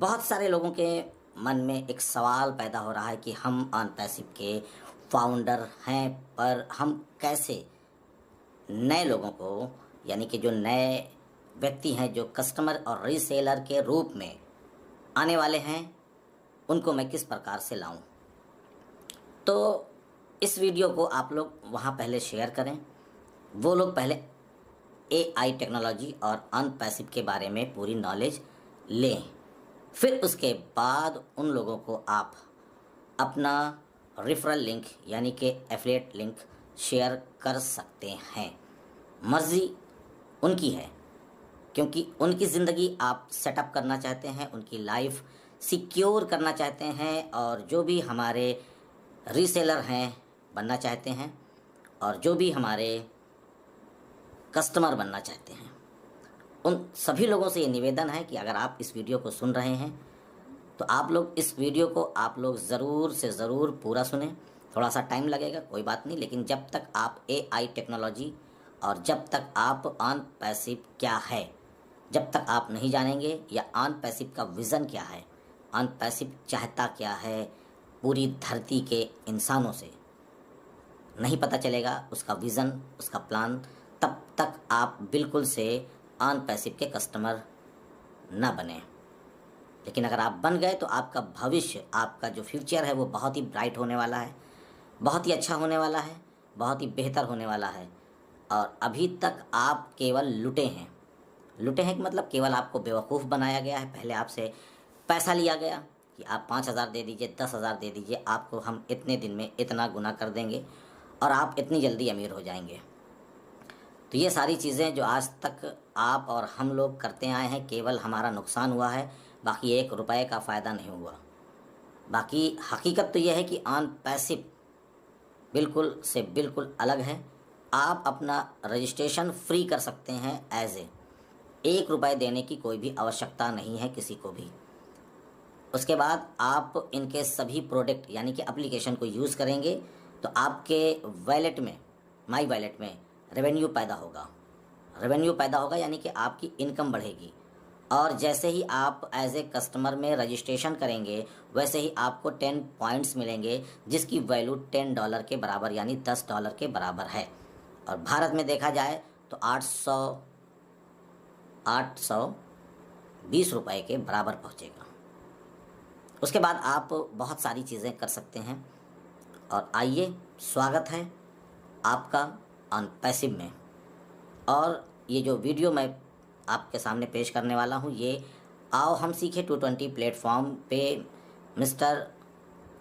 बहुत सारे लोगों के मन में एक सवाल पैदा हो रहा है कि हम अनपैसिव के फाउंडर हैं, पर हम कैसे नए लोगों को, यानी कि जो नए व्यक्ति हैं जो कस्टमर और रीसेलर के रूप में आने वाले हैं, उनको मैं किस प्रकार से लाऊं। तो इस वीडियो को आप लोग वहाँ पहले शेयर करें, वो लोग पहले एआई टेक्नोलॉजी और अनपैसिव के बारे में पूरी नॉलेज लें। फिर उसके बाद उन लोगों को आप अपना रेफरल लिंक यानी कि एफिलिएट लिंक शेयर कर सकते हैं। मर्ज़ी उनकी है, क्योंकि उनकी ज़िंदगी आप सेटअप करना चाहते हैं, उनकी लाइफ सिक्योर करना चाहते हैं, और जो भी हमारे रीसेलर हैं बनना चाहते हैं, और जो भी हमारे कस्टमर बनना चाहते हैं, उन सभी लोगों से ये निवेदन है कि अगर आप इस वीडियो को सुन रहे हैं तो आप लोग इस वीडियो को आप लोग ज़रूर से ज़रूर पूरा सुनें। थोड़ा सा टाइम लगेगा, कोई बात नहीं, लेकिन जब तक आप एआई टेक्नोलॉजी और जब तक आप अनपैसिव क्या है, जब तक आप नहीं जानेंगे, या अनपैसिव का विज़न क्या है, अनपैसिव चाहता क्या है, पूरी धरती के इंसानों से नहीं पता चलेगा उसका विज़न, उसका प्लान, तब तक आप बिल्कुल से अनपैसिव के कस्टमर न बने। लेकिन अगर आप बन गए तो आपका भविष्य, आपका जो फ्यूचर है वो बहुत ही ब्राइट होने वाला है, बहुत ही अच्छा होने वाला है, बहुत ही बेहतर होने वाला है। और अभी तक आप केवल लुटे हैं। लुटे हैं कि मतलब केवल आपको बेवकूफ़ बनाया गया है। पहले आपसे पैसा लिया गया कि आप 5,000 दे दीजिए, 10,000 दे दीजिए, आपको हम इतने दिन में इतना गुना कर देंगे और आप इतनी जल्दी अमीर हो जाएंगे। तो ये सारी चीज़ें जो आज तक आप और हम लोग करते आए हैं, केवल हमारा नुकसान हुआ है, बाकी 1 रुपए का फ़ायदा नहीं हुआ। बाकी हकीकत तो यह है कि अनपैसिव बिल्कुल से बिल्कुल अलग है। आप अपना रजिस्ट्रेशन फ्री कर सकते हैं एज ए, 1 रुपए देने की कोई भी आवश्यकता नहीं है किसी को भी। उसके बाद आप इनके सभी प्रोडक्ट यानी कि एप्लीकेशन को यूज़ करेंगे तो आपके वैलेट में, माई वैलेट में रेवेन्यू पैदा होगा। रेवेन्यू पैदा होगा यानी कि आपकी इनकम बढ़ेगी, और जैसे ही आप एज ए कस्टमर में रजिस्ट्रेशन करेंगे वैसे ही आपको 10 पॉइंट्स मिलेंगे, जिसकी वैल्यू $10 के बराबर यानी $10 के बराबर है। और भारत में देखा जाए तो 820 रुपए के बराबर पहुंचेगा। उसके बाद आप बहुत सारी चीज़ें कर सकते हैं। और आइए, स्वागत है आपका अनपैसिव में। और ये जो वीडियो मैं आपके सामने पेश करने वाला हूँ, ये आओ हम सीखे 220 प्लेटफॉर्म पे मिस्टर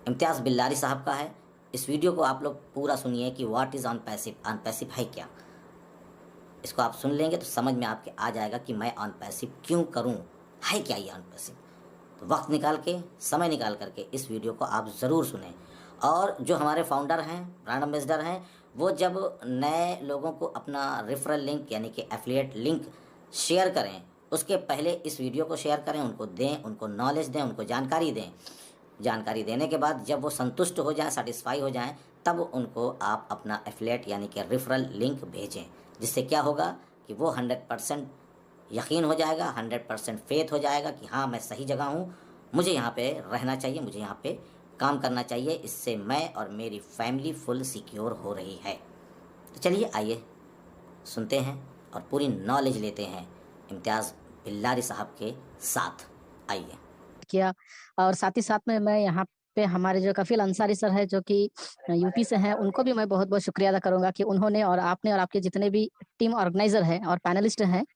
इम्तियाज़ बिल्लारी साहब का है। इस वीडियो को आप लोग पूरा सुनिए कि व्हाट इज़ अनपैसिव, अनपैसिव है क्या। इसको आप सुन लेंगे तो समझ में आपके आ जाएगा कि मैं अनपैसिव क्यों करूँ, है क्या ये अनपैसिव। तो वक्त निकाल के, समय निकाल करके इस वीडियो को आप ज़रूर सुनें। और जो हमारे फाउंडर हैं, ब्रांड एम्बेसडर हैं, वो जब नए लोगों को अपना रेफरल लिंक यानी कि एफिलिएट लिंक शेयर करें, उसके पहले इस वीडियो को शेयर करें, उनको दें, उनको नॉलेज दें, उनको जानकारी दें। जानकारी देने के बाद जब वो संतुष्ट हो जाएं, सेटिस्फाई हो जाएं, तब उनको आप अपना एफिलिएट यानी कि रेफरल लिंक भेजें। जिससे क्या होगा कि वो 100% यकीन हो जाएगा, 100% फेथ हो जाएगा कि हाँ, मैं सही जगह हूँ, मुझे यहाँ पे रहना चाहिए, मुझे यहाँ पे काम करना चाहिए। इससे मैं और मेरी फैमिली फुल सिक्योर हो रही है। तो चलिए आइए सुनते हैं और पूरी नॉलेज लेते हैं इम्तियाज़ बिल्लारी साहब के साथ। आइए। किया। और साथ ही साथ में मैं यहाँ पे हमारे जो कफील अंसारी सर है जो कि यूपी से हैं, उनको भी मैं बहुत बहुत शुक्रिया अदा करूंगा कि उन्होंने और आपने और आपके जितने भी टीम ऑर्गेनाइजर हैं और पैनलिस्ट हैं,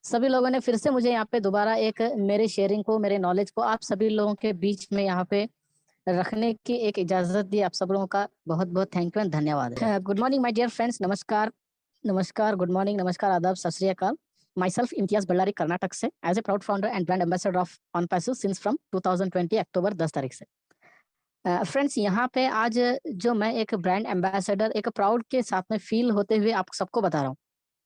सभी लोगों ने फिर से मुझे यहाँ पे दोबारा एक मेरे शेयरिंग को, मेरे नॉलेज को आप सभी लोगों के बीच में यहाँ पे रखने की एक इजाजत दी। आप सब लोगों का बहुत बहुत थैंक यू एंड धन्यवाद। Good morning my dear friends, नमस्कार, नमस्कार, गुड मॉर्निंग, नमस्कार, आदाब, सत श्री अकाल। Myself Imtiaz Ballari Karnataka से as a proud founder and brand ambassador of OnPassive since from 2020 अक्टूबर 10 तारीख से। फ्रेंड्स, यहाँ पे आज जो मैं एक ब्रांड एम्बेसडर, एक प्राउड के साथ में फील होते हुए आप सबको बता रहा हूँ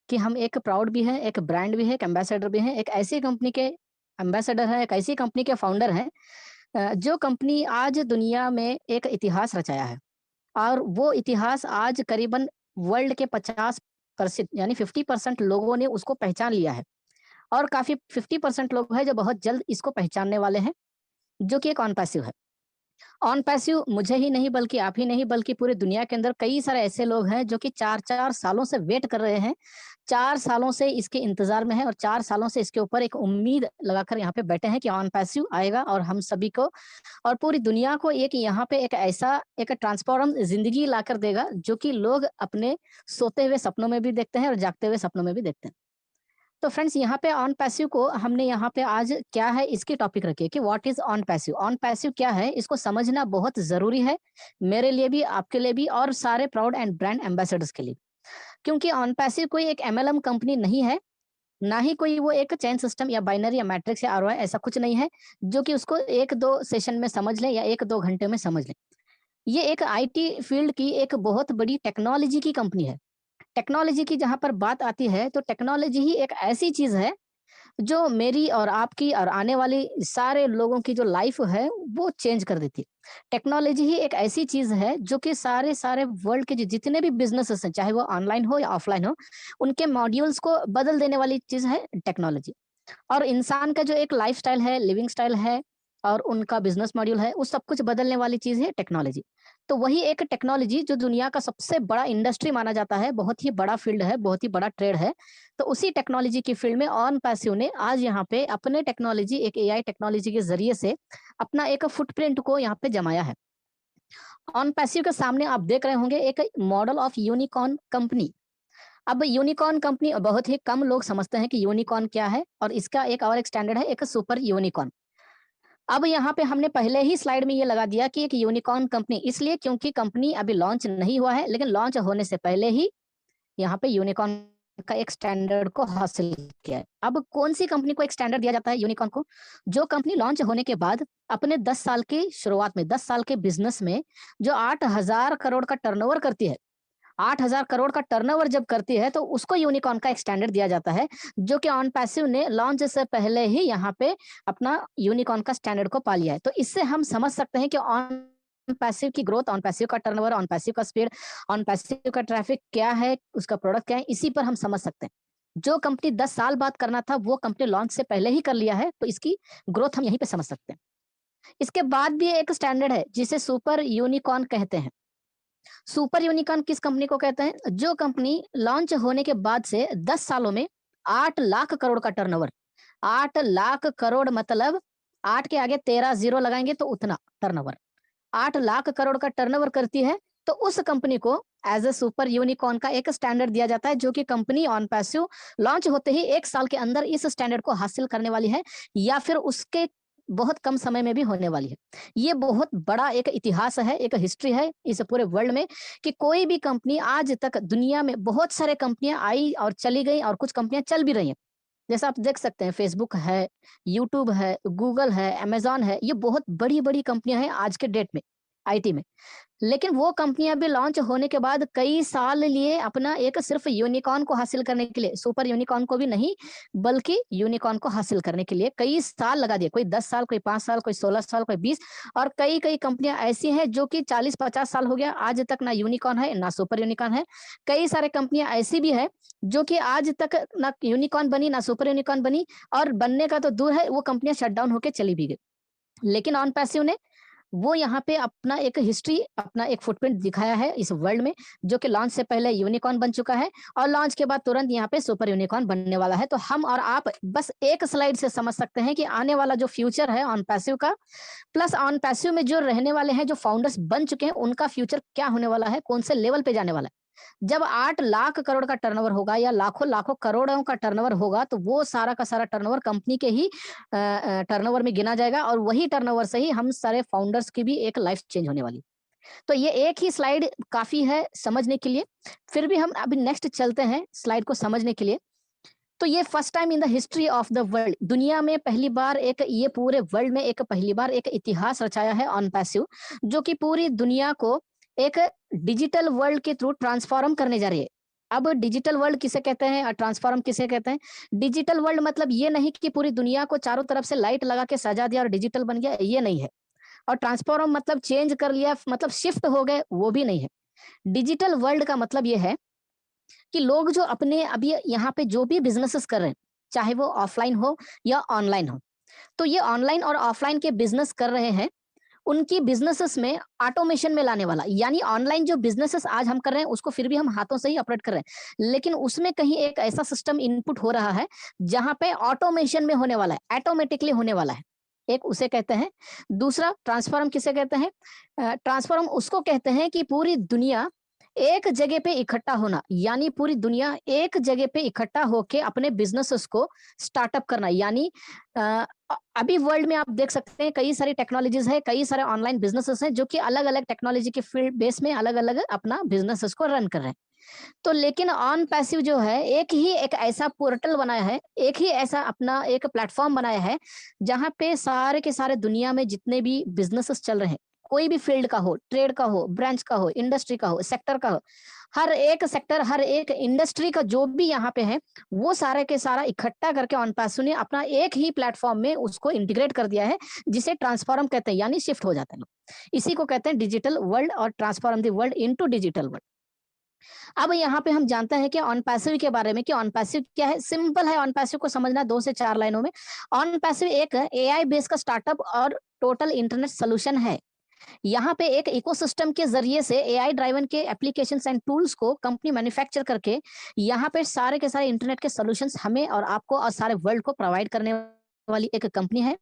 कि हम एक प्राउड भी है, एक ब्रांड भी है, एक एम्बेसडर भी है, एक ऐसी कंपनी के एम्बेसडर है, एक ऐसी कंपनी के फाउंडर हैं जो कंपनी आज दुनिया में एक इतिहास रचाया है। और वो इतिहास आज करीबन वर्ल्ड के 50% यानी 50% लोगों ने उसको पहचान लिया है। और काफ़ी 50% लोग हैं जो बहुत जल्द इसको पहचानने वाले हैं जो कि एक ऑन पैसिव है। ऑन पैसिव मुझे ही नहीं, बल्कि आप ही नहीं, बल्कि पूरी दुनिया के अंदर कई सारे ऐसे लोग हैं जो कि 4-4 सालों से वेट कर रहे हैं। 4 सालों से इसके इंतज़ार में हैं और 4 सालों से इसके ऊपर एक उम्मीद लगाकर यहाँ पे बैठे हैं कि ऑन पैसिव आएगा और हम सभी को और पूरी दुनिया को एक यहाँ पे एक ऐसा एक ट्रांसफ़ॉर्म ज़िंदगी लाकर देगा, जो कि लोग अपने सोते हुए सपनों में भी देखते हैं और जागते हुए सपनों में भी देखते हैं। तो फ्रेंड्स, यहाँ पे ऑन पैसिव को हमने यहाँ पे आज क्या है इसकी टॉपिक रखी है कि what is on passive. On passive क्या है, इसको समझना बहुत जरूरी है, मेरे लिए भी, आपके लिए भी और सारे प्राउड एंड ब्रांड एम्बेसडर्स के लिए। क्योंकि ऑन पैसिव कोई एक एमएलएम कंपनी नहीं है, ना ही कोई वो एक चेन सिस्टम या बाइनरी या मैट्रिक्स या आरओआई, ऐसा कुछ नहीं है जो कि उसको 1-2 सेशन में समझ लें या 1-2 घंटे में समझ लें। ये एक आईटी फील्ड की एक बहुत बड़ी टेक्नोलॉजी की कंपनी है। टेक्नोलॉजी की जहाँ पर बात आती है, तो टेक्नोलॉजी ही एक ऐसी चीज़ है, जो मेरी और आपकी और आने वाली सारे लोगों की जो लाइफ़ है, वो चेंज कर देती है। टेक्नोलॉजी ही एक ऐसी चीज़ है, जो कि सारे वर्ल्ड के जितने भी बिज़नेसेस हैं, चाहे वो ऑनलाइन हो या ऑफ़लाइन हो, उनके मॉड्यूल्स को बदल देने वाली चीज़ है टेक्नोलॉजी। और इंसान का जो एक लाइफ़स्टाइल है, लिविंग स्टाइल है और उनका बिज़नेस मॉड्यूल है, वो सब कुछ बदलने वाली चीज़ है टेक्नोलॉजी। तो वही एक टेक्नोलॉजी जो दुनिया का सबसे बड़ा इंडस्ट्री माना जाता है, बहुत ही बड़ा फ़ील्ड है, बहुत ही बड़ा ट्रेड है। तो उसी टेक्नोलॉजी की फ़ील्ड में ऑन पैसिव ने आज यहाँ पे अपने टेक्नोलॉजी एक एआई टेक्नोलॉजी के ज़रिए से अपना एक फुटप्रिंट को यहाँ पे जमाया है। ऑन पैसिव के सामने आप देख रहे होंगे एक मॉडल ऑफ यूनिकॉर्न कंपनी। अब यूनिकॉर्न कंपनी बहुत ही कम लोग समझते हैं कि यूनिकॉर्न क्या है और इसका एक और एक स्टैंडर्ड है, एक सुपर यूनिकॉर्न। अब यहाँ पे हमने पहले ही स्लाइड में ये लगा दिया कि एक यूनिकॉर्न कंपनी इसलिए क्योंकि कंपनी अभी लॉन्च नहीं हुआ है, लेकिन लॉन्च होने से पहले ही यहाँ पे यूनिकॉर्न का एक स्टैंडर्ड को हासिल किया है। अब कौन सी कंपनी को एक स्टैंडर्ड दिया जाता है यूनिकॉर्न को? जो कंपनी लॉन्च होने के बाद अपने 10 साल की शुरुआत में, 10 साल के बिज़नेस में जो 8,000 करोड़ का टर्नओवर करती है, 8,000 करोड़ का टर्नओवर जब करती है, तो उसको यूनिकॉर्न का एक स्टैंडर्ड दिया जाता है, जो कि ऑन पैसिव ने लॉन्च से पहले ही यहाँ पे अपना यूनिकॉर्न का स्टैंडर्ड को पा लिया है। तो इससे हम समझ सकते हैं कि ऑन पैसिव की ग्रोथ, ऑन पैसिव का टर्नओवर, ऑन पैसिव का स्पीड, ऑन पैसिव का ट्रैफिक क्या है, उसका प्रोडक्ट क्या है, इसी पर हम समझ सकते हैं। जो कंपनी 10 साल बाद करना था, वो कंपनी लॉन्च से पहले ही कर लिया है, तो इसकी ग्रोथ हम यहीं पे समझ सकते हैं। इसके बाद भी एक स्टैंडर्ड है, जिसे सुपर यूनिकॉर्न कहते हैं। सुपर यूनिकॉर्न किस कंपनी को कहते हैं? जो कंपनी लॉन्च होने के बाद से 10 सालों में 8 लाख करोड़ का टर्नओवर, 8 लाख करोड़ मतलब 8 के आगे 13 ज़ीरो लगाएँगे तो उतना टर्नओवर, 8 लाख करोड़ का टर्नओवर करती है, तो उस कंपनी को एज़ अ सुपर यूनिकॉर्न का एक स्टैंडर्ड दिया जाता है, जो कि कंपनी ऑन पैसिव लॉन्च होते ही 1 साल के अंदर इस स्टैंडर्ड को हासिल करने वाली है या फिर उसके बहुत कम समय में भी होने वाली है। ये बहुत बड़ा एक इतिहास है, एक हिस्ट्री है इस पूरे वर्ल्ड में कि कोई भी कंपनी आज तक दुनिया में बहुत सारे कंपनियाँ आई और चली गई और कुछ कंपनियाँ चल भी रही हैं। जैसा आप देख सकते हैं फेसबुक है, यूट्यूब है, गूगल है, अमेज़न है, ये बहुत बड़ी-बड़ी कंपनियाँ हैं आज के डेट में, आईटी में। लेकिन वो कंपनियाँ भी लॉन्च होने के बाद कई साल लिए अपना एक सिर्फ़ यूनिकॉर्न को हासिल करने के लिए, सुपर यूनिकॉर्न को भी नहीं, बल्कि यूनिकॉर्न को हासिल करने के लिए कई साल लगा दिए। कोई 10 साल, कोई 5 साल, कोई 16 साल, कोई 20 और कई-कई कंपनियाँ ऐसी हैं जो कि 40-50 साल हो गया, आज तक ना यूनिकॉर्न है, ना सुपर यूनिकॉर्न है। कई सारे कंपनियाँ ऐसी भी हैं, जो कि आज तक ना यूनिकॉर्न बनी, ना सुपर यूनिकॉर्न बनी और बनने का तो दूर है, वो कंपनियाँ शट डाउन होके चली भी गई। लेकिन ऑन पैसिव ने वो यहाँ पे अपना एक हिस्ट्री, अपना एक फुटप्रिंट दिखाया है इस वर्ल्ड में, जो कि लॉन्च से पहले यूनिकॉर्न बन चुका है और लॉन्च के बाद तुरंत यहाँ पे सुपर यूनिकॉर्न बनने वाला है। तो हम और आप बस एक स्लाइड से समझ सकते हैं कि आने वाला जो फ्यूचर है ऑन पैसिव का, प्लस ऑन पैसिव में जो रहने वाले हैं, जो फाउंडर्स बन चुके हैं, उनका फ्यूचर क्या होने वाला है, कौन से लेवल पे जाने वाला है। जब 8 लाख करोड़ का टर्नओवर होगा या लाखों-लाखों करोड़ों का टर्नओवर होगा, तो वो सारा का सारा टर्नओवर कंपनी के ही टर्नओवर में गिना जाएगा और वही टर्नओवर से ही हम सारे फाउंडर्स की भी एक लाइफ चेंज होने वाली। तो ये एक ही स्लाइड काफ़ी है समझने के लिए, फिर भी हम अभी नेक्स्ट चलते हैं स्लाइड को समझने के लिए। तो ये first time in the history of the world, दुनिया में पहली बार एक ये पूरे वर्ल्ड में एक पहली बार एक इतिहास रचाया है ऑन पैसिव, जो कि पूरी दुनिया को एक डिजिटल वर्ल्ड के थ्रू ट्रांसफॉर्म करने जा रही है। अब डिजिटल वर्ल्ड किसे कहते हैं और ट्रांसफॉर्म किसे कहते हैं? डिजिटल वर्ल्ड मतलब ये नहीं कि पूरी दुनिया को चारों तरफ से लाइट लगा के सजा दिया और डिजिटल बन गया, ये नहीं है। और ट्रांसफॉर्म मतलब चेंज कर लिया, मतलब शिफ्ट हो गए, वो भी नहीं है। डिजिटल वर्ल्ड का मतलब ये है कि लोग जो अपने अभी यहाँ पे जो भी बिज़नेसेस कर रहे हैं, चाहे वो ऑफ़लाइन हो या ऑनलाइन हो, तो ये ऑनलाइन और ऑफलाइन के बिजनेस कर रहे हैं, उनकी बिजनेसेस में ऑटोमेशन में लाने वाला, यानी ऑनलाइन जो बिजनेसेस आज हम कर रहे हैं उसको फिर भी हम हाथों से ही ऑपरेट कर रहे हैं, लेकिन उसमें कहीं एक ऐसा सिस्टम इनपुट हो रहा है जहां पे ऑटोमेशन में होने वाला है, ऑटोमेटिकली होने वाला है। एक उसे कहते हैं। दूसरा ट्रांसफॉर्म किसे कहते हैं? ट्रांसफॉर्म उसको कहते हैं कि पूरी दुनिया एक जगह पे इकट्ठा होना, यानी पूरी दुनिया एक जगह पे इकट्ठा होके अपने बिजनेसेस को स्टार्टअप करना। यानी अभी वर्ल्ड में आप देख सकते हैं कई सारी टेक्नोलॉजीज है, कई सारे ऑनलाइन बिजनेसेस हैं जो कि अलग अलग टेक्नोलॉजी के फील्ड बेस में अलग अलग अपना बिजनेसेस को रन कर रहे हैं। तो लेकिन ऑन पैसिव जो है एक ऐसा पोर्टल बनाया है, एक ही ऐसा अपना एक प्लेटफॉर्म बनाया है जहां पे सारे के सारे दुनिया में जितने भी बिजनेसेस चल रहे हैं, कोई भी फील्ड का हो, ट्रेड का हो, ब्रांच का हो, इंडस्ट्री का हो, सेक्टर का हो, हर एक सेक्टर, हर एक इंडस्ट्री का जो भी यहाँ पे है, वो सारे के सारा इकट्ठा करके ऑन पैसिव ने अपना एक ही प्लेटफॉर्म में उसको इंटीग्रेट कर दिया है, जिसे ट्रांसफॉर्म कहते हैं, यानी शिफ्ट हो जाते हैं लोग। इसी को कहते हैं डिजिटल वर्ल्ड और transform the world into digital world. अब यहाँ पे हम जानते हैं कि ऑन पैसिव के बारे में कि ऑन पैसिव क्या है। सिंपल है ऑन पैसिव को समझना 2 से 4 लाइनों में। ऑन पैसिव एक एआई बेस्ड का स्टार्टअप और टोटल इंटरनेट सोल्यूशन है। यहाँ पे एक इकोसिस्टम के जरिए से एआई ड्राइवन के एप्लीकेशंस एंड टूल्स को कंपनी मैन्युफैक्चर करके यहाँ पे सारे के सारे इंटरनेट के सॉल्यूशंस हमें और आपको और सारे वर्ल्ड को प्रोवाइड करने वाली एक कंपनी है।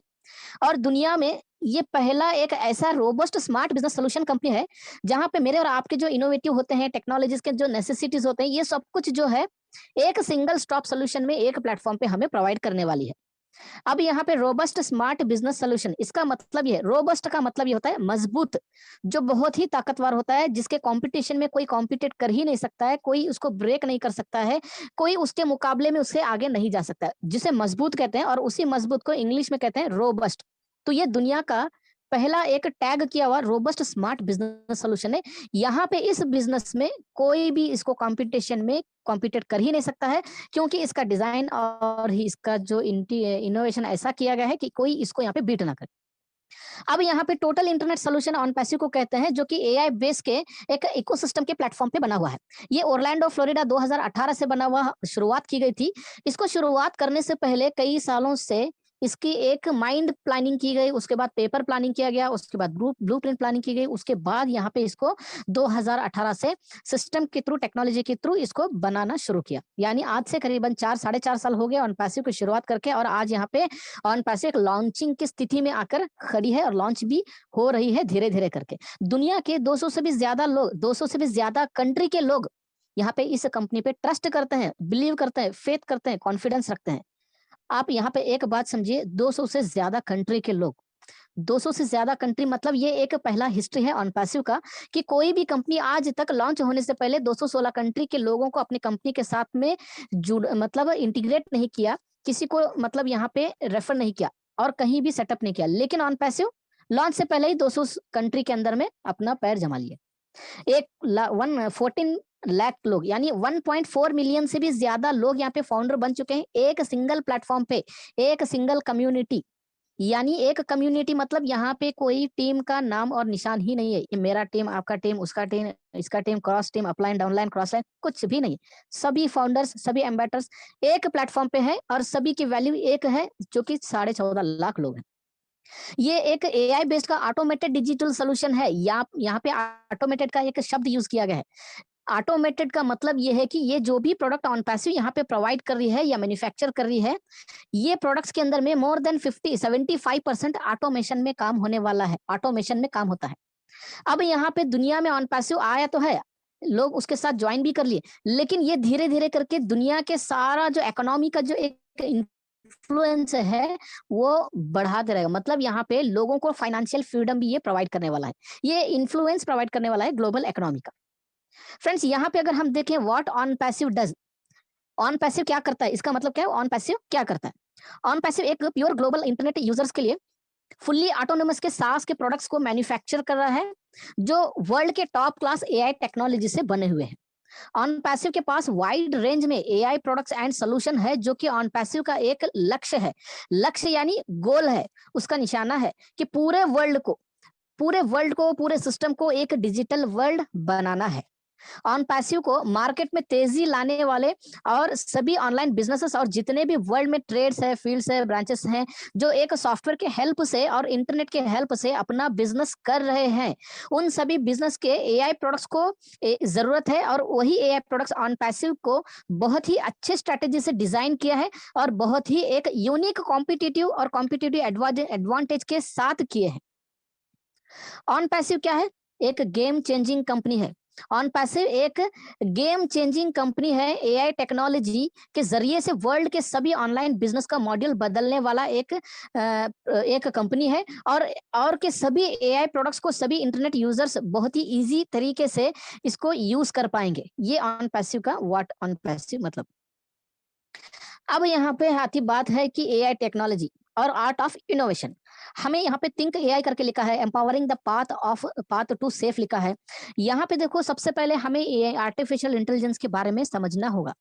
और दुनिया में ये पहला एक ऐसा robust smart business solution company है जहां पे मेरे और आपके जो इनोवेटिव होते हैं, टेक्नोलॉजीज के जो नेसेसिटीज होते हैं, ये सब कुछ जो है एक सिंगल स्टॉप सोल्यूशन में एक प्लेटफॉर्म पे हमें प्रोवाइड करने वाली है। अब यहाँ पे रोबस्ट स्मार्ट बिजनेस सोल्यूशन, इसका मतलब ये, रोबस्ट का मतलब ये होता है मजबूत, जो बहुत ही ताकतवर होता है, जिसके कंपटीशन में कोई कॉम्पिटेट कर ही नहीं सकता है, कोई उसको ब्रेक नहीं कर सकता है, कोई उसके मुकाबले में उससे आगे नहीं जा सकता है, जिसे मजबूत कहते हैं। और उसी मजबूत को इंग्लिश में कहते हैं रोबस्ट। तो ये दुनिया का पहला एक टैग किया हुआ रोबस्ट स्मार्ट बिजनेस सोल्यूशन है। यहाँ पे इस बिजनेस में कोई भी इसको कंपटीशन में कॉम्पिटेट कर ही नहीं सकता है, क्योंकि इसका डिजाइन और ही इसका जो इनोवेशन ऐसा किया गया है कि कोई इसको यहाँ पे बीट ना करे। अब यहाँ पे total internet solution on passive को कहते हैं, जो कि एआई बेस के एक इकोसिस्टम के प्लेटफॉर्म पे बना हुआ है। ये ओरलैंडो फ्लोरिडा 2018 से बना हुआ शुरुआत की गई थी। इसको शुरुआत करने से पहले कई सालों से इसकी एक माइंड प्लानिंग की गई, उसके बाद पेपर प्लानिंग किया गया, उसके बाद ब्लूप्रिंट प्लानिंग की गई, उसके बाद यहाँ पे इसको 2018 से सिस्टम के थ्रू, टेक्नोलॉजी के थ्रू इसको बनाना शुरू किया। यानी आज से करीबन 4-4.5 साल हो गए ऑन पैसिव की शुरुआत करके, और आज यहाँ पे ऑन पैसिव एक लॉन्चिंग की स्थिति में आकर खड़ी है और लॉन्च भी हो रही है धीरे धीरे करके। दुनिया के 200 से भी ज्यादा लोग, 200 से भी ज्यादा कंट्री के लोग यहाँ पे इस कंपनी पे ट्रस्ट करते हैं, बिलीव करते हैं, फेथ करते हैं, कॉन्फिडेंस रखते हैं। आप यहाँ पे एक बात समझिए, 200 से ज्यादा कंट्री के लोग, 200 से ज्यादा कंट्री, मतलब ये एक पहला हिस्ट्री है ऑन पैसिव का कि कोई भी कंपनी आज तक लॉन्च होने से पहले 216 कंट्री के लोगों को अपनी कंपनी के साथ में मतलब इंटीग्रेट नहीं किया, किसी को मतलब यहाँ पे रेफर नहीं किया और कहीं भी सेटअप नहीं किया। लेकिन ऑन पैसिव लॉन्च से पहले ही 200 कंट्री के अंदर में अपना पैर जमा लिया। 14 लाख लोग, यानी 1.4 मिलियन से भी ज्यादा लोग यहाँ पे फाउंडर बन चुके हैं एक सिंगल प्लेटफॉर्म पे, एक सिंगल कम्युनिटी। यानी एक कम्युनिटी मतलब यहाँ पे कोई टीम का नाम और निशान ही नहीं है, ये मेरा टीम, आपका टीम, उसका टीम, इसका team, cross team, upline, downline, cross line, कुछ भी नहीं। सभी फाउंडर्स, सभी एम्बेसडर्स एक प्लेटफॉर्म पे है और सभी की वैल्यू एक है, जो कि 14.5 लाख लोग हैं। ये एक एआई बेस्ड का ऑटोमेटेड डिजिटल सोल्यूशन है। यहाँ पे ऑटोमेटेड का एक शब्द यूज किया गया है। ऑटोमेटेड का मतलब ये है कि ये जो भी प्रोडक्ट ऑन पैसिव यहाँ पे प्रोवाइड कर रही है या मैन्युफैक्चर कर रही है, ये प्रोडक्ट्स के अंदर में मोर देन 75% ऑटोमेशन में काम होने वाला है, ऑटोमेशन में काम होता है। अब यहाँ पे दुनिया में ऑन पैसिव आया तो है, लोग उसके साथ ज्वाइन भी कर लिए, लेकिन ये धीरे धीरे करके दुनिया के सारा जो इकोनॉमी का जो एक इन्फ्लुएंस है वो बढ़ाते रहेगा। मतलब यहाँ पे लोगों को फाइनेंशियल फ्रीडम भी ये प्रोवाइड करने वाला है, ये इन्फ्लुएंस प्रोवाइड करने वाला है ग्लोबल इकोनॉमी का। फ्रेंड्स यहाँ पे अगर हम देखें what on passive does, on passive क्या करता है, इसका मतलब क्या है, ऑन पैसिव क्या करता है। ऑन पैसिव एक प्योर ग्लोबल इंटरनेट यूजर्स के लिए फुल्ली ऑटोनोमस के सास के प्रोडक्ट्स को मैन्युफैक्चर कर रहा है, जो वर्ल्ड के टॉप क्लास एआई टेक्नोलॉजी से बने हुए हैं। ऑन पैसिव के पास वाइड रेंज में एआई प्रोडक्ट्स एंड सोल्यूशन है, जो कि ऑन पैसिव का एक लक्ष्य है। लक्ष्य यानी गोल है, उसका निशाना है कि पूरे वर्ल्ड को, पूरे सिस्टम को एक डिजिटल वर्ल्ड बनाना है। ऑन पैसिव को मार्केट में तेजी लाने वाले और सभी ऑनलाइन बिजनेसेस और जितने भी वर्ल्ड में ट्रेड्स है, फील्ड्स है, ब्रांचेस हैं, जो एक सॉफ्टवेयर के हेल्प से और इंटरनेट के हेल्प से अपना बिजनेस कर रहे हैं, उन सभी बिजनेस के एआई प्रोडक्ट्स को जरूरत है। और वही एआई प्रोडक्ट्स ऑन पैसिव को बहुत ही अच्छे स्ट्रेटेजी से डिजाइन किया है और बहुत ही एक यूनिक कॉम्पिटिटिव और कॉम्पिटिटिव एडवांटेज के साथ किए हैं। ऑन पैसिव क्या है? एक गेम चेंजिंग कंपनी है। ऑन पैसिव एक गेम चेंजिंग कंपनी है। एआई टेक्नोलॉजी के जरिए से वर्ल्ड के सभी ऑनलाइन बिजनेस का मॉड्यूल बदलने वाला एक कंपनी है। और के सभी एआई प्रोडक्ट्स को सभी इंटरनेट यूजर्स बहुत ही इजी तरीके से इसको यूज कर पाएंगे। ये ऑन पैसिव का व्हाट ऑन पैसिव मतलब। अब यहाँ पे आती बात है कि एआई टेक्नोलॉजी और आर्ट ऑफ इनोवेशन। हमें यहाँ पे थिंक एआई करके लिखा है, empowering the path to safe लिखा है। यहाँ पे देखो, सबसे पहले हमें एआई आर्टिफिशियल इंटेलिजेंस के बारे में समझना होगा।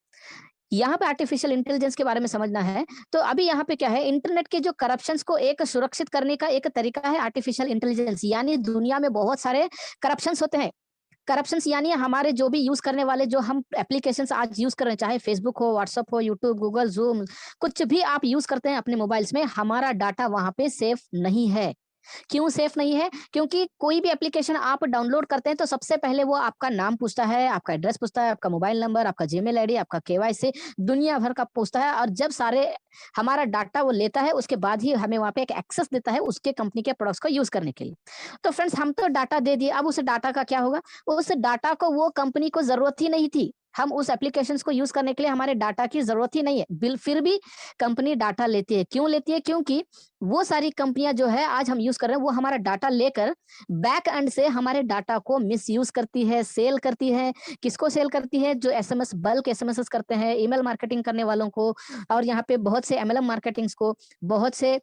यहाँ पे आर्टिफिशियल इंटेलिजेंस के बारे में समझना है तो अभी यहाँ पे क्या है, इंटरनेट के जो करप्शंस को एक सुरक्षित करने का एक तरीका है आर्टिफिशियल इंटेलिजेंस। यानी दुनिया में बहुत सारे करप्शंस होते हैं। करप्शंस यानी हमारे जो भी यूज करने वाले जो हम एप्लीकेशंस आज यूज कर रहे हैं, चाहे फेसबुक हो, व्हाट्सएप हो, यूट्यूब, गूगल, जूम, कुछ भी आप यूज करते हैं अपने मोबाइल्स में, हमारा डाटा वहां पे सेफ नहीं है। क्यों सेफ नहीं है? क्योंकि कोई भी एप्लीकेशन आप डाउनलोड करते हैं तो सबसे पहले वो आपका नाम पूछता है, आपका एड्रेस पूछता है, आपका मोबाइल नंबर, आपका जीमेल आईडी, आपका केवाईसी, दुनिया भर का पूछता है। और जब सारे हमारा डाटा वो लेता है, उसके बाद ही हमें वहां पे एक एक्सेस देता है उसके कंपनी के प्रोडक्ट्स को यूज करने के लिए। तो फ्रेंड्स, हम तो डाटा दे दिए, अब उस डाटा का क्या होगा? उस डाटा को वो कंपनी को जरूरत ही नहीं थी। हम उस एप्लीकेशंस को यूज करने के लिए हमारे डाटा की जरूरत ही नहीं है, फिर भी कंपनी डाटा लेती है। क्यों लेती है? क्योंकि वो सारी कंपनियां जो है आज हम यूज कर रहे हैं, वो हमारा डाटा लेकर बैक एंड से हमारे डाटा को मिस यूज करती है, सेल करती है। किसको सेल करती है? जो एसएमएस, बल्क एसएमएस करते हैं, ईमेल मार्केटिंग करने वालों को, और यहाँ पे बहुत से एमएलएम मार्केटिंग्स को, बहुत से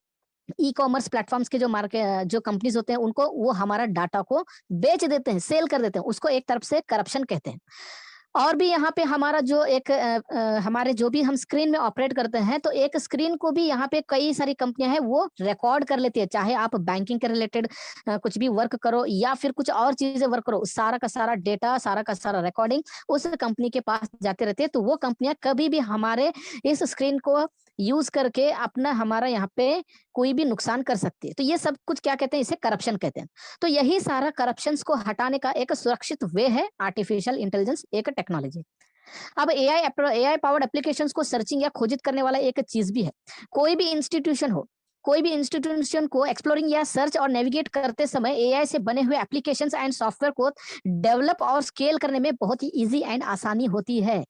ई कॉमर्स प्लेटफॉर्म्स के जो कंपनीज होते हैं, उनको वो हमारा डाटा को बेच देते हैं, सेल कर देते हैं। उसको एक तरफ से करप्शन कहते हैं। और भी यहाँ पे हमारा जो एक हमारे जो भी हम स्क्रीन में ऑपरेट करते हैं, तो एक स्क्रीन को भी यहाँ पे कई सारी कंपनियां हैं वो रिकॉर्ड कर लेती है। चाहे आप बैंकिंग के रिलेटेड कुछ भी वर्क करो या फिर कुछ और चीजें वर्क करो, सारा का सारा डेटा, सारा का सारा रिकॉर्डिंग उस कंपनी के पास जाते रहते हैं। तो वो कंपनियां कभी भी हमारे इस स्क्रीन को यूज करके अपना हमारा यहाँ पे कोई भी नुकसान कर सकती है। तो ये सब कुछ क्या कहते हैं? इसे करप्शन कहते हैं। तो यही सारा करप्शंस को हटाने का एक सुरक्षित वे है आर्टिफिशियल इंटेलिजेंस, एक टेक्नोलॉजी। अब एआई पावर्ड एप्लीकेशंस को सर्चिंग या खोजित करने वाला एक चीज भी है। कोई भी इंस्टीट्यूशन हो, कोई भी इंस्टीट्यूशन को एक्सप्लोरिंग या सर्च और नेविगेट करते समय एआई से बने हुए एप्लीकेशंस एंड सॉफ्टवेयर को डेवलप और स्केल करने में बहुत ही इजी एंड आसानी होती है।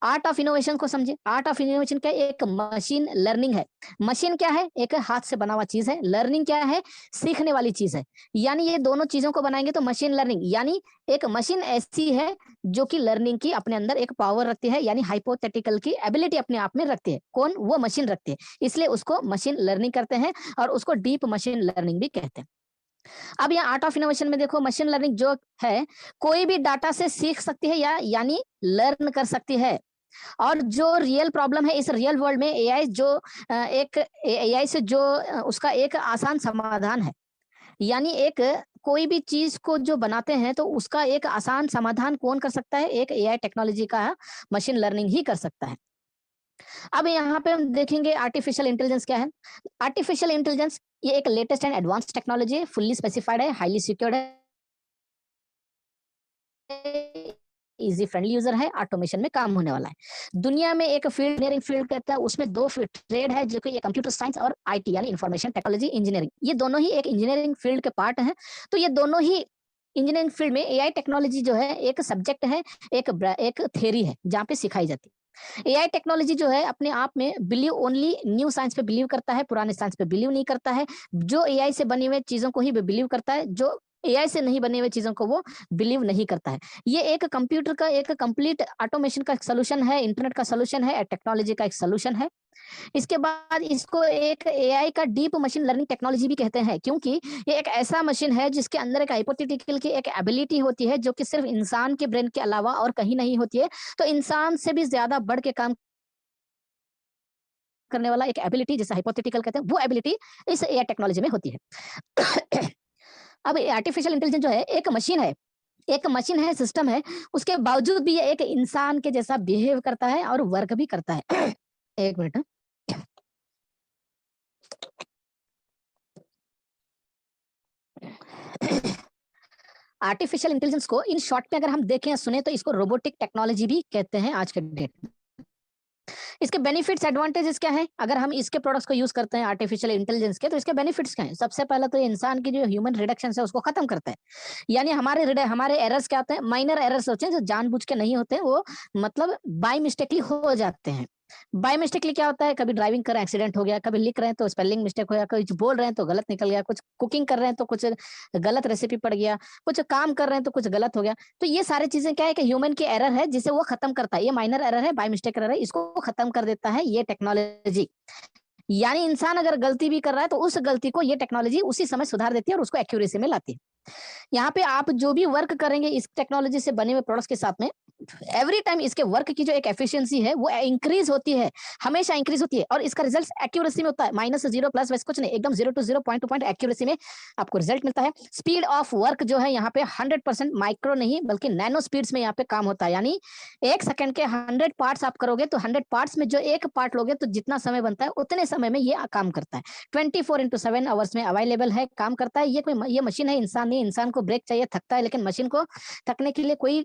आर्ट ऑफ इनोवेशन को समझे। आर्ट ऑफ इनोवेशन क्या? एक मशीन लर्निंग है। मशीन क्या है? एक हाथ से बना हुआ चीज है। लर्निंग क्या है? सीखने वाली चीज है। यानी ये दोनों चीजों को बनाएंगे तो मशीन लर्निंग, यानी एक मशीन ऐसी है जो कि लर्निंग की अपने अंदर एक पावर रखती है, यानी हाइपोथेटिकल की एबिलिटी अपने आप में रखती है। कौन? वो मशीन रखती है, इसलिए उसको मशीन लर्निंग करते हैं और उसको डीप मशीन लर्निंग भी कहते हैं। अब यहाँ आर्ट ऑफ इनोवेशन में देखो, मशीन लर्निंग जो है कोई भी डाटा से सीख सकती है या यानी लर्न कर सकती है। और जो रियल प्रॉब्लम है इस रियल वर्ल्ड में एआई जो एक एआई से जो उसका एक आसान समाधान है। यानी एक कोई भी चीज को जो बनाते हैं तो उसका एक आसान समाधान कौन कर सकता है? एक एआई टेक्नोलॉजी का मशीन लर्निंग ही कर सकता है। अब यहाँ पे हम देखेंगे आर्टिफिशियल इंटेलिजेंस क्या है। आर्टिफिशियल इंटेलिजेंस ये एक लेटेस्ट एंड एडवांस टेक्नोलॉजी है, फुल्ली स्पेसिफाइड है, हाईली सिक्योर्ड है, इजी फ्रेंडली यूजर है, ऑटोमेशन में काम होने वाला है। दुनिया में एक फील्ड इंजीनियरिंग फील्ड कहता है, उसमें दो ट्रेड है जो कि ये कंप्यूटर साइंस और आईटी यानी इंफॉर्मेशन टेक्नोलॉजी इंजीनियरिंग, ये दोनों ही एक इंजीनियरिंग फील्ड के पार्ट हैं। तो ये दोनों ही इंजीनियरिंग फील्ड में एआई टेक्नोलॉजी जो है एक सब्जेक्ट है, एक थ्योरी है जहाँ पे सिखाई जाती है। एआई टेक्नोलॉजी जो है अपने आप में बिलीव ओनली न्यू साइंस पे बिलीव करता है, पुराने साइंस पे बिलीव नहीं करता है। जो एआई से बनी हुई चीजों को ही बिलीव करता है, जो एआई से नहीं बने हुए चीजों को वो बिलीव नहीं करता है। ये एक कंप्यूटर का एक कंप्लीट ऑटोमेशन का सोल्यूशन है, इंटरनेट का सोल्यूशन है, टेक्नोलॉजी का एक सोल्यूशन है। इसके बाद इसको एक एआई का डीप मशीन लर्निंग टेक्नोलॉजी भी कहते हैं, क्योंकि ये एक ऐसा मशीन है जिसके अंदर एक हाइपोथेटिकल की एक एबिलिटी होती है जो कि सिर्फ इंसान के ब्रेन के अलावा और कहीं नहीं होती है। तो इंसान से भी ज्यादा बढ़ के काम करने वाला एक एबिलिटी जिसे हाइपोथेटिकल कहते हैं, वो एबिलिटी इस एआई टेक्नोलॉजी में होती है। अब आर्टिफिशियल इंटेलिजेंस जो है एक मशीन है, एक मशीन है, सिस्टम है, उसके बावजूद भी ये एक इंसान के जैसा बिहेव करता है और वर्क भी करता है। एक मिनट। आर्टिफिशियल इंटेलिजेंस को इन शॉर्ट में अगर हम देखें सुने तो इसको रोबोटिक टेक्नोलॉजी भी कहते हैं आज के डेट में। इसके बेनिफिट्स एडवांटेजेस क्या है? अगर हम इसके प्रोडक्ट्स को यूज करते हैं आर्टिफिशियल इंटेलिजेंस के, तो इसके बेनिफिट्स क्या है? सबसे पहले तो ये इंसान की जो ह्यूमन रिडक्शन है उसको खत्म करता है। यानी हमारे एरर्स क्या होते हैं? माइनर एरर्स होते हैं जो जानबूझ के नहीं होते, वो मतलब बाय मिस्टेकली हो जाते हैं। बाय मिस्टेकली क्या होता है? कभी ड्राइविंग कर एक्सीडेंट हो गया, कभी लिख रहे हैं तो स्पेलिंग मिस्टेक हो गया, कुछ बोल रहे हैं तो गलत निकल गया, कुछ कुकिंग कर रहे हैं तो कुछ गलत रेसिपी पड़ गया, कुछ काम कर रहे हैं तो कुछ गलत हो गया। तो ये सारी चीजें क्या है कि ह्यूमन की एरर है जिसे वो खत्म करता है। ये माइनर एरर है, बाय मिस्टेक एरर है, इसको खत्म कर देता है ये टेक्नोलॉजी। यानी इंसान अगर गलती भी कर रहा है तो उस गलती को ये टेक्नोलॉजी उसी समय सुधार देती है और उसको एक्यूरेसी में लाती है। यहाँ पे आप जो भी वर्क करेंगे इस टेक्नोलॉजी से बने हुए प्रोडक्ट्स के साथ में, एवरी टाइम इसके वर्क की जो एक एफिशिएंसी है वो इंक्रीज होती है, हमेशा इंक्रीज होती है, और इसका रिजल्ट एक्यूरेसी में होता है। माइनस से जीरो प्लस वैसे कुछ नहीं, एकदम 0 to 0, point to point accuracy में आपको रिजल्ट मिलता है। स्पीड ऑफ वर्क जो है यहाँ पे 100% माइक्रो नहीं बल्कि नैनो स्पीड्स में यहाँ पे काम होता है। यानी 1 सेकंड के 100 पार्ट्स आप करोगे तो 100 पार्ट्स में जो एक पार्ट लोगे तो जितना समय बनता है उतने समय में ये काम करता है। 24/7 आवर्स में अवेलेबल है, काम करता है। ये मशीन है, इंसान नहीं। इंसान को ब्रेक चाहिए, थकता है, लेकिन मशीन को थकने के लिए कोई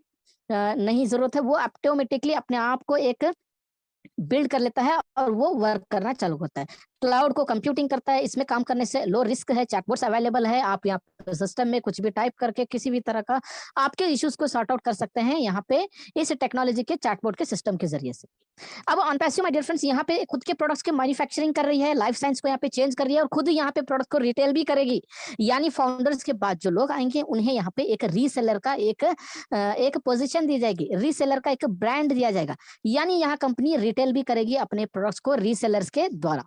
नहीं जरूरत है। वो ऑटोमेटिकली अपने आप को एक बिल्ड कर लेता है और वो वर्क करना चालू होता है। क्लाउड को कंप्यूटिंग करता है, इसमें काम करने से लो रिस्क है, चैटबॉट्स अवेलेबल है। आप यहाँ सिस्टम में कुछ भी टाइप करके किसी भी तरह का आपके इश्यूज को सॉर्ट आउट कर सकते हैं यहाँ पे इस टेक्नोलॉजी के चैटबॉट के सिस्टम के जरिए से। अब ऑनपैसिव माय डियर फ्रेंड्स यहाँ पे खुद के प्रोडक्ट्स के मैन्युफैक्चरिंग कर रही है, लाइफ साइंस को यहाँ पे चेंज कर रही है और खुद यहाँ पे प्रोडक्ट को रिटेल भी करेगी। यानी फाउंडर्स के बाद जो लोग आएंगे उन्हें यहाँ पे एक रीसेलर का एक पोजीशन दी जाएगी, रीसेलर का एक ब्रांड दिया जाएगा। यानी यहाँ कंपनी रिटेल भी करेगी अपने प्रोडक्ट्स को रीसेलर्स के द्वारा।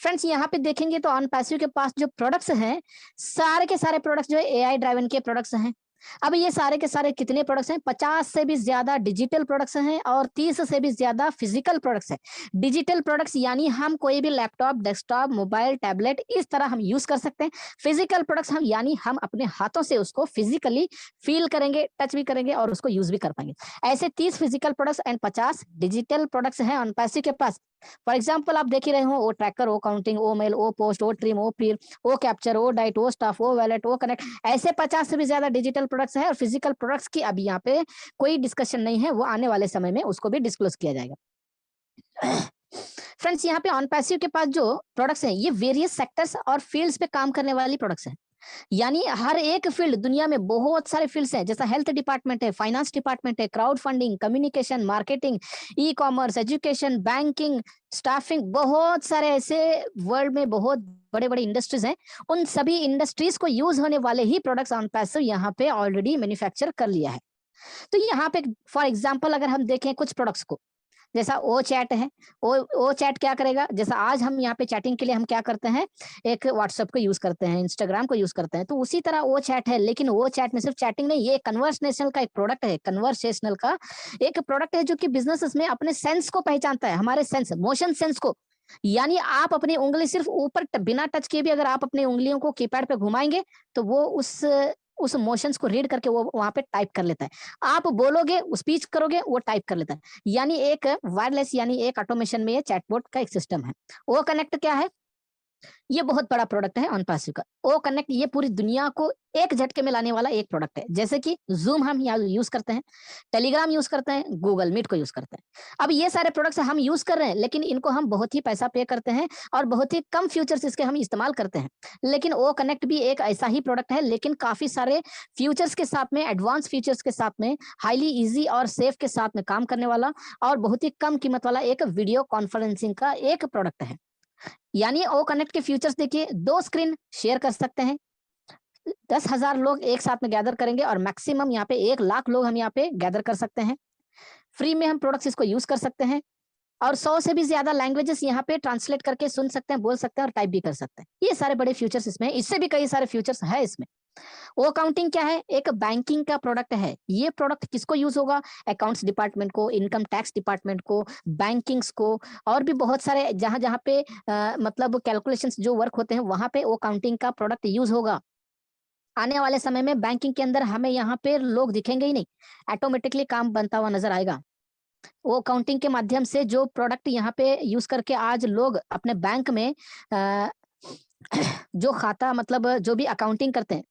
फ्रेंड्स यहाँ पे देखेंगे तो ऑनपैसिव के पास जो प्रोडक्ट्स हैं, सारे के सारे प्रोडक्ट्स जो है एआई ड्राइवन के प्रोडक्ट्स हैं। अब ये सारे के सारे कितने प्रोडक्ट्स हैं? 50 से भी ज्यादा डिजिटल प्रोडक्ट्स हैं और 30 से भी ज्यादा फिजिकल प्रोडक्ट्स हैं। डिजिटल प्रोडक्ट्स यानी हम कोई भी लैपटॉप, डेस्कटॉप, मोबाइल, टैबलेट इस तरह हम यूज कर सकते हैं। फिजिकल प्रोडक्ट्स हम यानी हम अपने हाथों से उसको फिजिकली फील करेंगे, टच भी करेंगे और उसको यूज भी कर पाएंगे। ऐसे 30 physical products and 50 digital products हैं ऑनपैसिव के पास। फॉर एग्जाम्पल आप देख ही रहे हो, ओ ट्रैकर, ओ काउंटिंग, ओ मेल, ओ पोस्ट, ओ ट्रिम, ओ पीर, ओ कैप्चर, ओ डाइट, ओ स्टाफ, ओ वैलेट, ओ कनेक्ट, ऐसे 50 से भी ज्यादा डिजिटल प्रोडक्ट्स हैं। और फिजिकल प्रोडक्ट्स की अभी यहाँ पे कोई डिस्कशन नहीं है, वो आने वाले समय में उसको भी डिस्क्लोज किया जाएगा। फ्रेंड्स यहाँ पे ऑनपैसिव के पास जो प्रोडक्ट्स हैं ये वेरियस सेक्टर्स और फील्ड्स पे काम करने वाली प्रोडक्ट्स हैं। यानी हर एक फील्ड, दुनिया में बहुत सारे फील्ड्स हैं, जैसा हेल्थ डिपार्टमेंट है, फाइनेंस डिपार्टमेंट है, crowd funding, communication, marketing, e commerce, education, banking, staffing, बहुत सारे ऐसे वर्ल्ड में बहुत बड़े बड़े इंडस्ट्रीज हैं। उन सभी इंडस्ट्रीज को यूज होने वाले ही प्रोडक्ट्स ऑनपैसिव यहाँ पे ऑलरेडी मैन्युफैक्चर कर लिया है। तो यहाँ पे फॉर एग्जाम्पल अगर हम देखें कुछ प्रोडक्ट्स को, जैसा ओ चैट है, ओ चैट क्या करेगा? जैसा आज हम यहाँ पे चैटिंग के लिए हम क्या करते हैं, एक व्हाट्सएप को यूज करते हैं, इंस्टाग्राम को यूज करते हैं, तो उसी तरह ओ चैट है। लेकिन वो चैट में सिर्फ चैटिंग नहीं, ये कन्वर्सेशनल का एक प्रोडक्ट है, कन्वर्सेशनल का एक प्रोडक्ट है जो कि बिजनेस में अपने सेंस को पहचानता है, हमारे सेंस, मोशन सेंस को। यानी आप अपनी उंगली सिर्फ ऊपर बिना टच किए भी अगर आप अपनी उंगलियों को कीपैड पे घुमाएंगे तो वो उस मोशंस को रीड करके वो वहां पे टाइप कर लेता है। आप बोलोगे, स्पीच करोगे, वो टाइप कर लेता है। यानी एक वायरलेस यानी एक ऑटोमेशन में ये चैटबॉट का एक सिस्टम है। वो कनेक्ट क्या है? ये बहुत बड़ा प्रोडक्ट है ऑनपैसिव का। ओ कनेक्ट ये पूरी दुनिया को एक झटके में लाने वाला एक प्रोडक्ट है। जैसे कि जूम हम यहाँ यूज करते हैं, टेलीग्राम यूज करते हैं, गूगल मीट को यूज करते हैं। अब ये सारे प्रोडक्ट्स हम यूज कर रहे हैं, लेकिन इनको हम बहुत ही पैसा पे करते हैं और बहुत ही कम फीचर्स इसके हम इस्तेमाल करते हैं। लेकिन ओ कनेक्ट भी एक ऐसा ही प्रोडक्ट है, लेकिन काफी सारे फीचर्स के साथ में, एडवांस फीचर्स के साथ में, हाईली इजी और सेफ के साथ में काम करने वाला और बहुत ही कम कीमत वाला एक वीडियो कॉन्फ्रेंसिंग का एक प्रोडक्ट है। यानी ओ कनेक्ट के फीचर्स देखिए, 2 स्क्रीन शेयर कर सकते हैं, 10,000 लोग एक साथ में गैदर करेंगे और मैक्सिमम यहाँ पे 1 लाख लोग हम यहाँ पे गैदर कर सकते हैं। फ्री में हम प्रोडक्ट्स इसको यूज कर सकते हैं और 100 से भी ज्यादा लैंग्वेजेस यहाँ पे ट्रांसलेट करके सुन सकते हैं, बोल सकते हैं और टाइप भी कर सकते हैं। ये सारे बड़े फीचर्स इसमें, इससे भी कई सारे फीचर्स है इसमें। वो अकाउंटिंग क्या है? एक बैंकिंग का प्रोडक्ट है। ये प्रोडक्ट किसको यूज होगा? अकाउंट्स डिपार्टमेंट को, इनकम टैक्स डिपार्टमेंट को, बैंकिंग्स को, और भी बहुत सारे जहां जहां पे मतलब कैलकुलेशंस जो वर्क होते हैं वहां पे वो अकाउंटिंग का प्रोडक्ट यूज होगा। आने वाले समय में बैंकिंग के अंदर हमें यहाँ पे लोग दिखेंगे ही नहीं, ऑटोमेटिकली काम बनता हुआ नजर आएगा। वो अकाउंटिंग के माध्यम से जो प्रोडक्ट यहाँ पे यूज करके आज लोग अपने बैंक में जो खाता मतलब जो भी अकाउंटिंग करते हैं,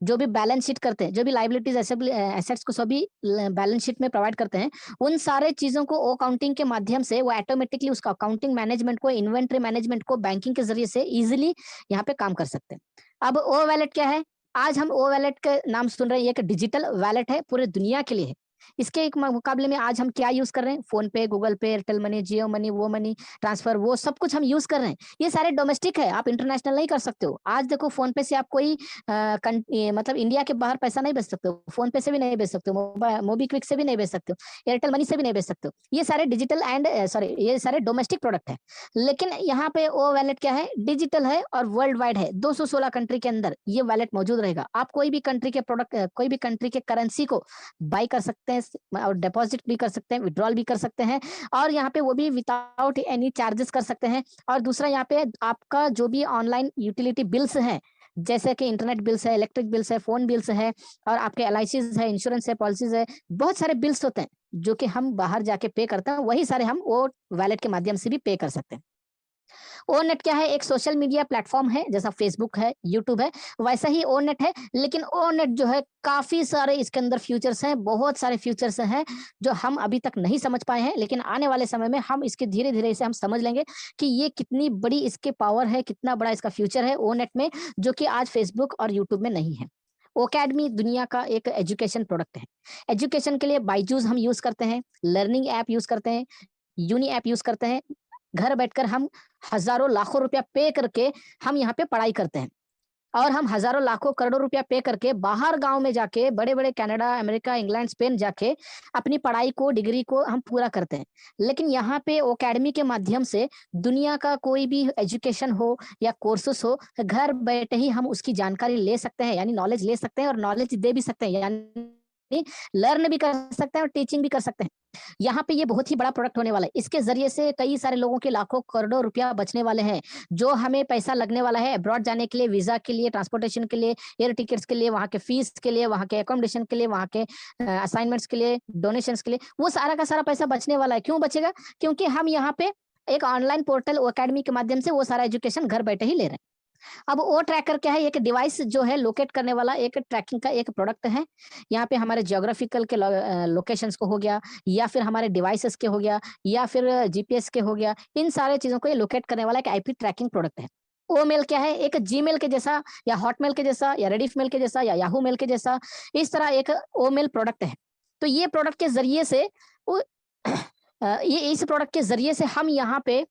जो भी बैलेंस शीट करते हैं, जो भी लाइबिलिटीज एसेट्स को सभी बैलेंस शीट में प्रोवाइड करते हैं, उन सारे चीजों को अकाउंटिंग के माध्यम से वो ऑटोमेटिकली उसका अकाउंटिंग मैनेजमेंट को, इन्वेंट्री मैनेजमेंट को बैंकिंग के जरिए से इजिली यहाँ पे काम कर सकते हैं। अब ओ वैलेट क्या है? आज हम ओ वैलेट के नाम सुन रहे हैं, एक डिजिटल वैलेट है, पूरे दुनिया के लिए है। इसके एक मुकाबले में आज हम क्या यूज कर रहे हैं? फोन पे, गूगल पे, एयरटेल मनी, जियो मनी, वो मनी ट्रांसफर, वो सब कुछ हम यूज कर रहे हैं। ये सारे डोमेस्टिक है, आप इंटरनेशनल नहीं कर सकते हो। आज देखो फोन पे से आप कोई मतलब इंडिया के बाहर पैसा नहीं भेज सकते हो, फोन पे से भी नहीं भेज सकते हो, मोबीक्विक से भी नहीं भेज सकते हो, एयरटेल मनी से भी नहीं भेज सकते हो। ये सारे डिजिटल एंड ये सारे डोमेस्टिक प्रोडक्ट है। लेकिन यहाँ पे वो वैलेट क्या है? डिजिटल है और वर्ल्ड वाइड है। 216 कंट्री के अंदर ये वैलेट मौजूद रहेगा। आप कोई भी कंट्री के प्रोडक्ट, कोई भी कंट्री के करेंसी को बाई कर सकते हैं और डिपॉजिट भी कर सकते हैं, विड्रॉल भी कर सकते हैं, और यहाँ पे वो भी विदाउट एनी चार्जेस कर सकते हैं। और दूसरा यहाँ पे आपका जो भी ऑनलाइन यूटिलिटी बिल्स है, जैसे कि इंटरनेट बिल्स है, इलेक्ट्रिक बिल्स है, फोन बिल्स है, और आपके LICs है, इंश्योरेंस है, पॉलिसीज है, बहुत सारे बिल्स होते हैं जो कि हम बाहर जाके पे करते हैं, वही सारे हम वो वैलेट के माध्यम से भी पे कर सकते हैं। ओनेट क्या है? एक सोशल मीडिया प्लेटफॉर्म है, जैसा फेसबुक है, यूट्यूब है, वैसा ही ओनेट है। लेकिन ओनेट जो है काफी सारे इसके अंदर फ्यूचर्स हैं, बहुत सारे फ्यूचर्स हैं जो हम अभी तक नहीं समझ पाए हैं, लेकिन आने वाले समय में हम इसके धीरे धीरे इसे हम समझ लेंगे कि ये कितनी बड़ी इसके पावर है, कितना बड़ा इसका फ्यूचर है ओनेट में, जो कि आज फेसबुक और यूट्यूब में नहीं है। ओकेडमी दुनिया का एक एजुकेशन प्रोडक्ट है। एजुकेशन के लिए बायजूस हम यूज करते हैं, लर्निंग ऐप यूज करते हैं, यूनी ऐप यूज करते हैं। घर बैठकर हम हजारों लाखों रुपया पे करके हम यहाँ पे पढ़ाई करते हैं, और हम हजारों लाखों करोड़ों रुपया पे करके बाहर गांव में जाके, बड़े बड़े कनाडा, अमेरिका, इंग्लैंड, स्पेन जाके अपनी पढ़ाई को, डिग्री को हम पूरा करते हैं। लेकिन यहाँ पे एकेडमी के माध्यम से दुनिया का कोई भी एजुकेशन हो या कोर्सेस हो, घर बैठे ही हम उसकी जानकारी ले सकते हैं, यानी नॉलेज ले सकते हैं और नॉलेज दे भी सकते हैं, यानी लर्न भी कर सकते हैं और टीचिंग भी कर सकते हैं। यहाँ पे ये बहुत ही बड़ा प्रोडक्ट होने वाला है। इसके जरिए से कई सारे लोगों के लाखों करोड़ों रुपया बचने वाले हैं, जो हमें पैसा लगने वाला है अब्रॉड जाने के लिए, वीजा के लिए, ट्रांसपोर्टेशन के लिए, एयर टिकट्स के लिए, वहाँ के फीस के लिए, वहाँ के अकोमोडेशन के लिए, वहाँ के असाइनमेंट्स के लिए, डोनेशन के लिए, वो सारा का सारा पैसा बचने वाला है। क्यों बचेगा? क्योंकि हम यहाँ पे एक ऑनलाइन पोर्टल अकेडमी के माध्यम से वो सारा एजुकेशन घर बैठे ही ले रहे हैं। अब वो ट्रैकर क्या है? एक डिवाइस जो है लोकेट करने वाला एक ट्रैकिंग का एक प्रोडक्ट है। यहाँ पे हमारे जियोग्राफिकल के लोकेशंस को हो गया, या फिर हमारे डिवाइसेस के हो गया, या फिर GPS के हो गया, इन सारे चीजों को ये लोकेट करने वाला एक IP ट्रैकिंग प्रोडक्ट है। ओ मेल क्या है? एक जीमेल के जैसा, या हॉटमेल के जैसा, या रेडिफ मेल के जैसा, या याहू मेल के जैसा, इस तरह एक ओ मेल प्रोडक्ट है। तो ये प्रोडक्ट के जरिए से ये इस प्रोडक्ट के जरिए से हम यहाँ पे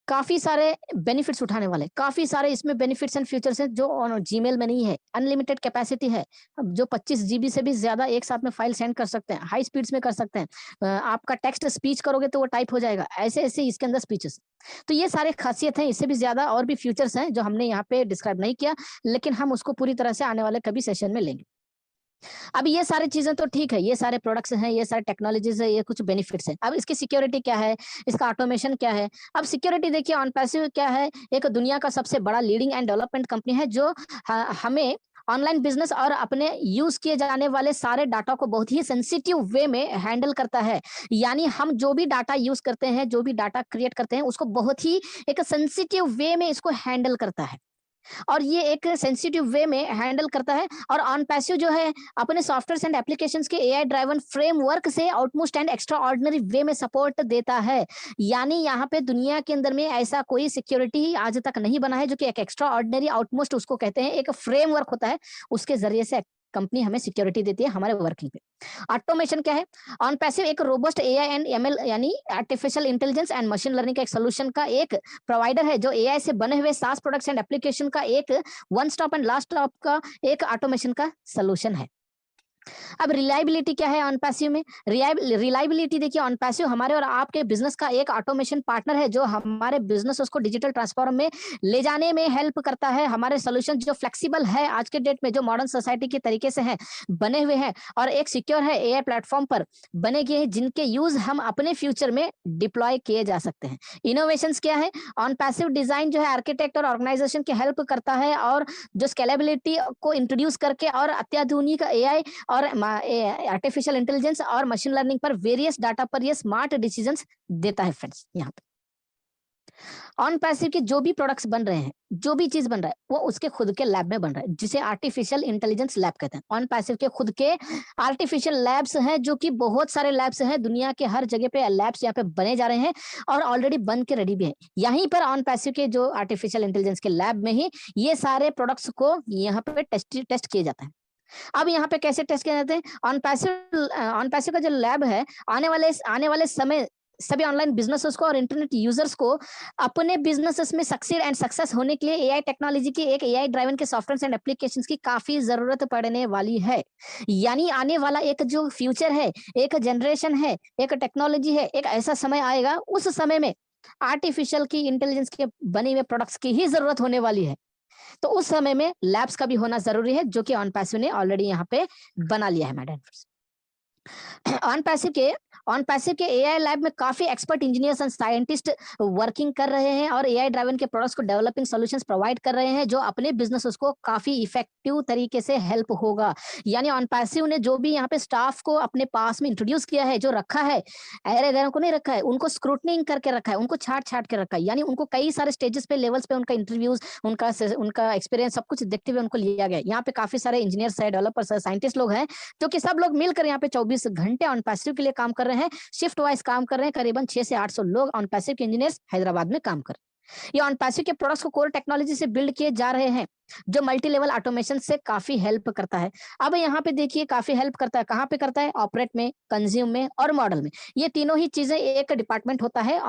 काफी सारे बेनिफिट्स उठाने वाले, काफी सारे इसमें बेनिफिट्स एंड फीचर्स हैं जो जीमेल में नहीं है। अनलिमिटेड कैपेसिटी है, जो 25 GB से भी ज्यादा एक साथ में फाइल सेंड कर सकते हैं, हाई स्पीड्स में कर सकते हैं। आपका टेक्स्ट स्पीच करोगे तो वो टाइप हो जाएगा, ऐसे ऐसे इसके अंदर स्पीचेस। तो ये सारे खासियत हैं, इससे भी ज्यादा और भी फीचर्स हैं जो हमने यहाँ पे डिस्क्राइब नहीं किया, लेकिन हम उसको पूरी तरह से आने वाले कभी सेशन में लेंगे। अब ये सारी चीजें तो ठीक है, ये सारे प्रोडक्ट्स हैं, ये सारे टेक्नोलॉजीज है, ये कुछ बेनिफिट्स है। अब इसकी सिक्योरिटी क्या है, इसका ऑटोमेशन क्या है? अब सिक्योरिटी देखिए, ऑनपैसिव क्या है? एक दुनिया का सबसे बड़ा लीडिंग एंड डेवलपमेंट कंपनी है, जो हमें ऑनलाइन बिजनेस और अपने यूज किए जाने वाले सारे डाटा को बहुत ही सेंसिटिव वे में हैंडल करता है। यानी हम जो भी डाटा यूज करते हैं, जो भी डाटा क्रिएट करते हैं, उसको बहुत ही एक सेंसिटिव वे में इसको हैंडल करता है, और ये एक सेंसिटिव वे में हैंडल करता है। और ऑन पैसिव जो है अपने सॉफ्टवेयर एंड एप्लीकेशंस के AI ड्राइवन फ्रेमवर्क से आउटमोस्ट एंड एक्स्ट्रा ऑर्डिनरी वे में सपोर्ट देता है। यानी यहाँ पे दुनिया के अंदर में ऐसा कोई सिक्योरिटी आज तक नहीं बना है जो कि एक एक्स्ट्रा ऑर्डिनरी, आउटमोस्ट उसको कहते हैं, एक फ्रेमवर्क होता है, उसके जरिए से कंपनी हमें सिक्योरिटी देती है हमारे वर्किंग पे। ऑटोमेशन क्या है? ऑन पैसिव एक रोबस्ट AI एंड ML यानी artificial intelligence and machine learning का एक सोल्यूशन का एक प्रोवाइडर है, जो AI से बने हुए SaaS प्रोडक्ट्स एंड एप्लीकेशन का एक one stop and last stop का एक ऑटोमेशन का सोल्यूशन है। अब रिलायबिलिटी क्या है ऑन पैसिव में? रिलायबिलिटी देखिए, ऑन पैसिव हमारे और आपके बिजनेस का एक ऑटोमेशन पार्टनर है जो हमारे बिजनेस को डिजिटल ट्रांसफॉर्म में ले जाने में हेल्प करता है। हमारे सोल्यूशन जो फ्लेक्सिबल है आज के डेट में, जो मॉडर्न सोसाइटी के तरीके से हैं, बने हुए हैं और एक सिक्योर है, एआई प्लेटफॉर्म पर बने गए हैं, जिनके यूज हम अपने फ्यूचर में डिप्लॉय किए जा सकते हैं। इनोवेशंस क्या है? ऑन पैसिव डिजाइन जो है आर्किटेक्ट और ऑर्गेनाइजेशन की हेल्प करता है, और जो स्केलेबिलिटी को इंट्रोड्यूस करके और अत्याधुनिक एआई और आर्टिफिशियल इंटेलिजेंस और मशीन लर्निंग पर वेरियस डाटा पर ये स्मार्ट डिसीजंस देता है फ्रेंड्स। यहाँ पे ऑन पैसिव के जो भी प्रोडक्ट्स बन रहे हैं, जो भी चीज बन रहा है, वो उसके खुद के लैब में बन रहा है, जिसे आर्टिफिशियल इंटेलिजेंस लैब कहते हैं। ऑन पैसिव के खुद के आर्टिफिशियल लैब्स हैं, जो कि बहुत सारे लैब्स हैं, दुनिया के हर जगह पे लैब्स यहाँ पे बने जा रहे हैं और ऑलरेडी बन के रेडी भी है। यहीं पर ऑन पैसिव के जो आर्टिफिशियल इंटेलिजेंस के लैब में ही ये सारे प्रोडक्ट्स को यहाँ पे टेस्ट किए जाते हैं। अब यहाँ पे कैसे टेस्ट किए जाते हैं? ऑन पैसिव का जो लैब है, आने वाले समय सभी ऑनलाइन बिजनेसेस को और इंटरनेट यूजर्स को अपने बिजनेसेस में सक्सीड एंड सक्सेस होने के लिए एआई टेक्नोलॉजी की, एक एआई ड्राइवन के सॉफ्टवेयर एंड एप्लीकेशंस की काफी जरूरत पड़ने वाली है। यानी आने वाला एक जो फ्यूचर है, एक जनरेशन है, एक टेक्नोलॉजी है, एक ऐसा समय आएगा, उस समय में आर्टिफिशियल की इंटेलिजेंस के बने हुए प्रोडक्ट्स की ही जरूरत होने वाली है। तो उस समय में लैब्स का भी होना जरूरी है, जो कि ऑन पैसिव ने ऑलरेडी यहाँ पे बना लिया है मैडम। ऑन पैसिव के एआई लैब में काफी expert engineers and scientist working कर रहे हैं और एआई ड्राइवन के प्रोडक्ट्स को डेवलपिंग सॉल्यूशंस प्रोवाइड कर रहे हैं, जो अपने बिजनेस को काफी इफेक्टिव तरीके से हेल्प होगा। यानी ऑन पैसिव ने जो भी यहाँ पे स्टाफ को अपने पास में इंट्रोड्यूस किया है, जो रखा है, ऐरे गैरों को नहीं रखा है, उनको स्क्रूटनिंग करके रखा है, उनको छाट छाट के रखा है। यानी उनको कई सारे स्टेजेस पे, लेवल्स पे उनका इंटरव्यूज, उनका एक्सपीरियंस सब कुछ देखते हुए उनको लिया गया। यहाँ पे काफी सारे इंजीनियर्स है, डेवलपर्स है, साइंटिस्ट लोग हैं, जो कि सब लोग मिलकर यहाँ पे 24 घंटे ऑन पैसिव के लिए काम कर रहे हैं। शिफ्ट वाइज काम कर रहे हैं। करीबन 600 से 800 लोग ऑन पैसिव के इंजीनियर्स हैदराबाद में काम कर रहे हैं। ये ऑन पैसिव के प्रोडक्ट्स को कोर टेक्नोलॉजी से बिल्ड किए जा रहे हैं, जो मल्टी लेवल ऑटोमेशन से काफी हेल्प करता है। अब यहाँ पे देखिए, काफी हेल्प करता है, कहाँ पे करता है? ऑपरेट में, कंज्यूम में और मॉडल में। ये तीनों ही चीजें एक डिपार्टमेंट होता है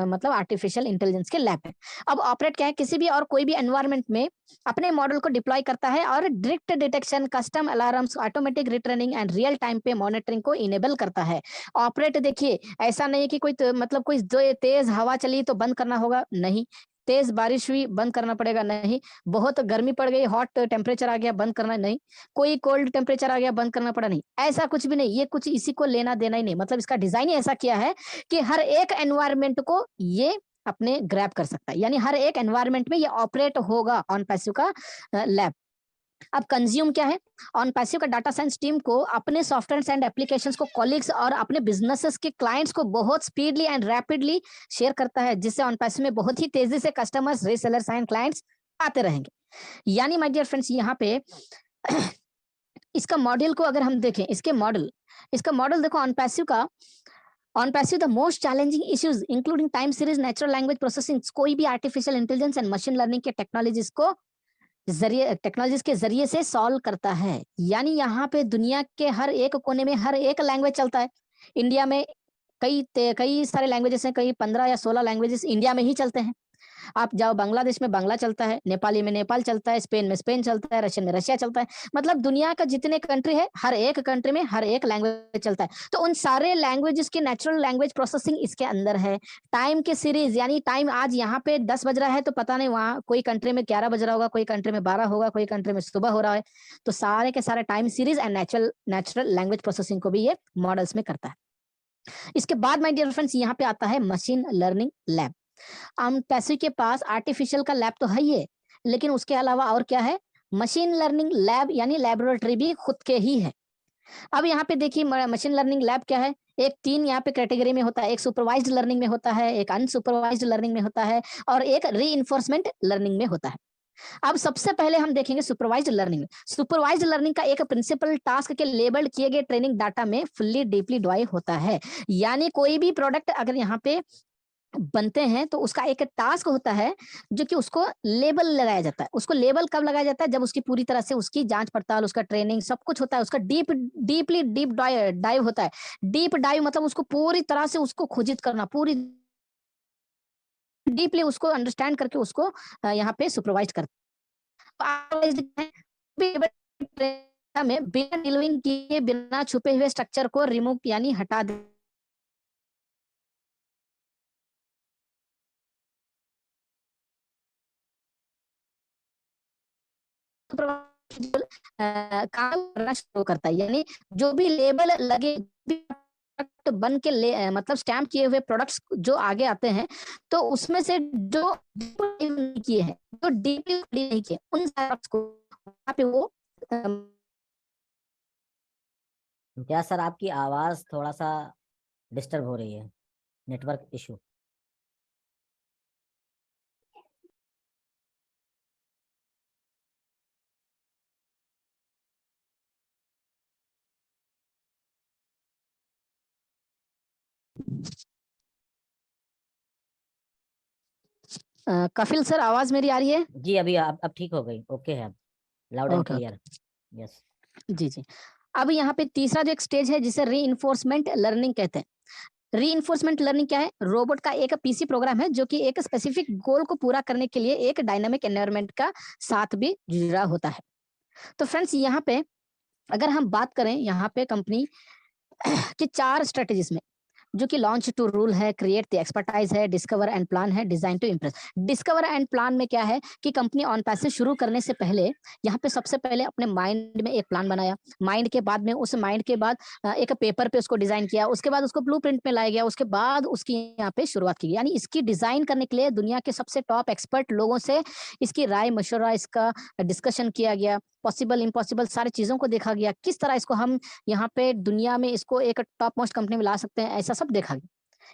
मतलब आर्टिफिशियल इंटेलिजेंस के लैब में। अब ऑपरेट क्या है? किसी भी और कोई भी एनवायरमेंट में अपने मॉडल को डिप्लॉय करता है और direct detection, custom alarms, automatic returning and real time पे मॉनिटरिंग को इनेबल करता है। ऑपरेट देखिए, ऐसा नहीं कि मतलब कोई तेज हवा चली तो बंद करना होगा, नहीं। तेज बारिश हुई, बंद करना पड़ेगा, नहीं। बहुत गर्मी पड़ गई, हॉट टेम्परेचर आ गया, बंद करना, नहीं। कोई कोल्ड टेम्परेचर आ गया, बंद करना पड़ा, नहीं। ऐसा कुछ भी नहीं। ये कुछ इसी को लेना देना ही नहीं। मतलब इसका डिजाइन ही ऐसा किया है कि हर एक एनवायरमेंट को ये अपने ग्रैब कर सकता है। यानी हर एक एनवायरमेंट में ये ऑपरेट होगा ऑन पैसिव का लैब। अब कंज्यूम क्या है? ऑन पैसिव का डाटा साइंस टीम को अपने सॉफ्टवेयर एंड एप्लीकेशंस को कॉलीग्स और अपने बिजनेसेस के क्लाइंट्स को बहुत स्पीडली एंड रैपिडली शेयर करता है, जिससे ऑन पैसिव में बहुत ही तेजी से कस्टमर्स, रीसेलर्स एंड क्लाइंट्स आते रहेंगे। यानी माय डियर फ्रेंड्स, यहाँ पे इसका मॉडल को अगर हम देखें, इसका मॉडल देखो, on passive the most challenging issues including time series, natural language processing, कोई भी artificial intelligence and machine learning के टेक्नोलॉजीज के जरिए से सॉल्व करता है। यानी यहाँ पे दुनिया के हर एक कोने में हर एक लैंग्वेज चलता है। इंडिया में कई सारे लैंग्वेजेस हैं, कई 15 या 16 लैंग्वेजेस इंडिया में ही चलते हैं। आप जाओ, बांग्लादेश में बांग्ला चलता है, नेपाली में नेपाल चलता है, स्पेन में स्पेन चलता है, रशियन में रशिया चलता है। मतलब दुनिया का जितने कंट्री है, हर एक कंट्री में हर एक लैंग्वेज चलता है। तो उन सारे लैंग्वेजेस की नेचुरल लैंग्वेज प्रोसेसिंग इसके अंदर है। टाइम के सीरीज, यानी टाइम आज यहाँ पे 10 बज रहा है, तो पता नहीं वहाँ कोई कंट्री में 11 बज रहा होगा, कोई कंट्री में 12 होगा, कोई कंट्री में सुबह हो रहा है। तो सारे के सारे time series and natural language processing को भी ये मॉडल्स में करता है। इसके बाद माय डियर फ्रेंड्स, यहाँ पे आता है machine learning lab. On passive के पास आर्टिफिशियल का लैब तो है ही है, लेकिन उसके अलावा और क्या है? मशीन लर्निंग लैब, यानी लैबोरेटरी भी खुद के ही है। अब यहाँ पे देखिए, मशीन लर्निंग लैब क्या है? एक 3 यहाँ पे कैटेगरी में होता है। एक सुपरवाइज्ड लर्निंग में होता है, एक अनसुपरवाइज्ड लर्निंग में होता है और एक रीइंफोर्समेंट लर्निंग में होता है। अब सबसे पहले हम देखेंगे सुपरवाइज्ड लर्निंग। सुपरवाइज्ड लर्निंग का एक प्रिंसिपल टास्क के लेबल किए गए ट्रेनिंग डाटा में फुल्ली डीपली ड्राइव होता है। यानी कोई भी प्रोडक्ट अगर यहाँ पे बनते हैं, तो उसका एक टास्क होता है, जो कि उसको लेबल लगाया जाता है। उसको लेबल कब लगाया जाता है? जब उसकी पूरी तरह से उसकी जांच पड़ताल, उसका ट्रेनिंग सब कुछ होता है, उसका डीप डाइव होता है। डीप डाइव मतलब उसको पूरी तरह से उसको खोजित करना, पूरी डीपली उसको अंडरस्टैंड करके उसको यहाँ पे सुपरवाइज करता है। में बिना डिलीविंग किए, बिना छुपे हुए स्ट्रक्चर को रिमूव यानी हटा दे काम करना शुरू करता है। यानी जो भी लेबल लगे बन के मतलब स्टैम्प किए हुए प्रोडक्ट्स जो आगे आते हैं, तो उसमें से जो किए हैं, जो डीपली नहीं किए, उन प्रोडक्ट्स को वहाँ पे वो क्या सर आपकी आवाज थोड़ा सा डिस्टर्ब हो रही है, नेटवर्क इशू। कपिल सर, आवाज मेरी आ रही है? जी अभी अब ठीक हो गई, ओके है, loud and okay, clear. Yes. जी जी। अब यहाँ पे तीसरा जो एक स्टेज है जिसे री लर्निंग कहते हैं। री लर्निंग क्या है? रोबोट का एक पीसी प्रोग्राम है जो कि एक स्पेसिफिक गोल को पूरा करने के लिए एक डायनामिक एनवायरनमेंट का साथ भी जुड़ा होता है। तो फ्रेंड्स, यहाँ पे अगर हम बात करें यहाँ पे कंपनी की 4 स्ट्रेटजीज में, जो कि लॉन्च टू रूल है, क्रिएट द एक्सपर्टाइज है, डिस्कवर एंड प्लान है, design to impress. Discover and plan में क्या है कि कंपनी ऑन पैसे शुरू करने से पहले यहाँ पे सबसे पहले अपने माइंड में एक प्लान बनाया। माइंड के बाद में उस माइंड के बाद एक पेपर पे उसको डिजाइन किया, उसके बाद उसको ब्लूप्रिंट में लाया गया, उसके बाद उसकी यहाँ पे शुरुआत की गई। यानी इसकी डिजाइन करने के लिए दुनिया के सबसे टॉप एक्सपर्ट लोगों से इसकी राय मशवरा, इसका डिस्कशन किया गया, पॉसिबल इम्पॉसिबल सारी चीजों को देखा गया, किस तरह इसको हम यहाँ पे दुनिया में इसको एक टॉप मोस्ट कंपनी में ला सकते हैं, ऐसा सब देखा गया।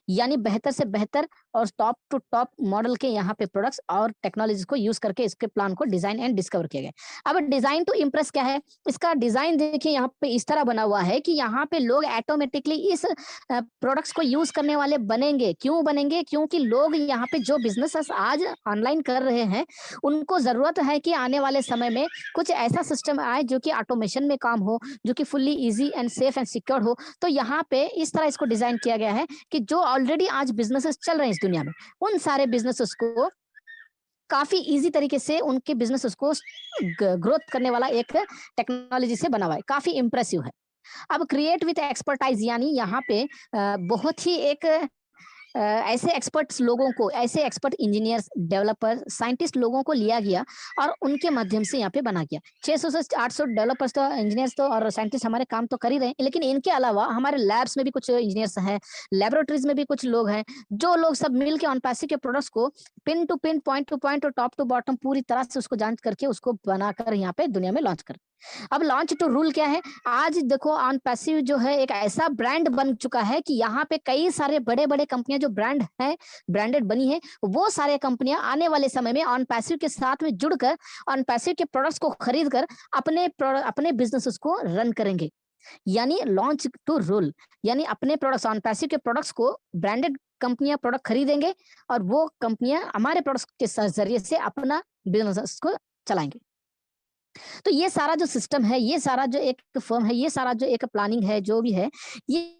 यानी बेहतर से बेहतर और टॉप टू टॉप मॉडल के यहाँ पे प्रोडक्ट्स और टेक्नोलॉजीज को यूज करके इसके प्लान को डिजाइन एंड डिस्कवर किया गया। अब डिजाइन टू इम्प्रेस क्या है? इसका डिजाइन देखिए यहाँ पे इस तरह बना हुआ है कि यहाँ पे लोग ऑटोमेटिकली इस प्रोडक्ट्स को यूज करने वाले बनेंगे। क्यों बनेंगे? क्योंकि लोग यहाँ पे जो बिजनेस आज ऑनलाइन कर रहे हैं, उनको जरूरत है कि आने वाले समय में कुछ ऐसा सिस्टम आए जो कि ऑटोमेशन में काम हो, जो कि fully easy and safe and secure हो। तो यहाँ पे इस तरह इसको डिजाइन किया गया है कि जो ऑलरेडी आज बिजनेसेस चल रहे हैं इस दुनिया में, उन सारे बिजनेसेस को काफी इजी तरीके से उनके बिजनेसेस को ग्रोथ करने वाला एक टेक्नोलॉजी से बना हुआ है, काफी इंप्रेसिव है। अब क्रिएट विथ एक्सपर्टाइज, यानी यहाँ पे बहुत ही एक ऐसे एक्सपर्ट्स लोगों को, ऐसे एक्सपर्ट इंजीनियर्स, डेवलपर, साइंटिस्ट लोगों को लिया गया और उनके माध्यम से यहाँ पे बना गया। 600 से 800 डेवलपर्स तो, इंजीनियर्स तो और साइंटिस्ट हमारे काम तो कर ही रहे हैं, लेकिन इनके अलावा हमारे लैब्स में भी कुछ इंजीनियर्स हैं, लेबोरेटरीज में भी कुछ लोग हैं, जो लोग सब मिल के ऑनपैसी के प्रोडक्ट्स को pin to pin, point to point और टॉप टू बॉटम पूरी तरह से उसको जांच करके उसको बनाकर यहाँ पे दुनिया में लॉन्च कर। अब लॉन्च टू रूल क्या है? आज देखो, ऑन पैसिव जो है एक ऐसा ब्रांड बन चुका है कि यहाँ पे कई सारे बड़े बड़े कंपनियां जो ब्रांड है, ब्रांडेड बनी है, वो सारे कंपनियां आने वाले समय में ऑन पैसिव के साथ में जुड़कर ऑन पैसिव के प्रोडक्ट्स को खरीद कर अपने बिजनेसेस को रन करेंगे। यानी लॉन्च टू रूल, यानी अपने प्रोडक्ट्स, ऑन पैसिव के प्रोडक्ट्स को ब्रांडेड कंपनियां प्रोडक्ट खरीदेंगे और वो कंपनियां हमारे प्रोडक्ट्स के जरिए से अपना बिजनेस को चलाएंगे। तो ये सारा जो सिस्टम है, ये सारा जो एक फर्म है, ये सारा जो एक प्लानिंग है, जो भी है, ये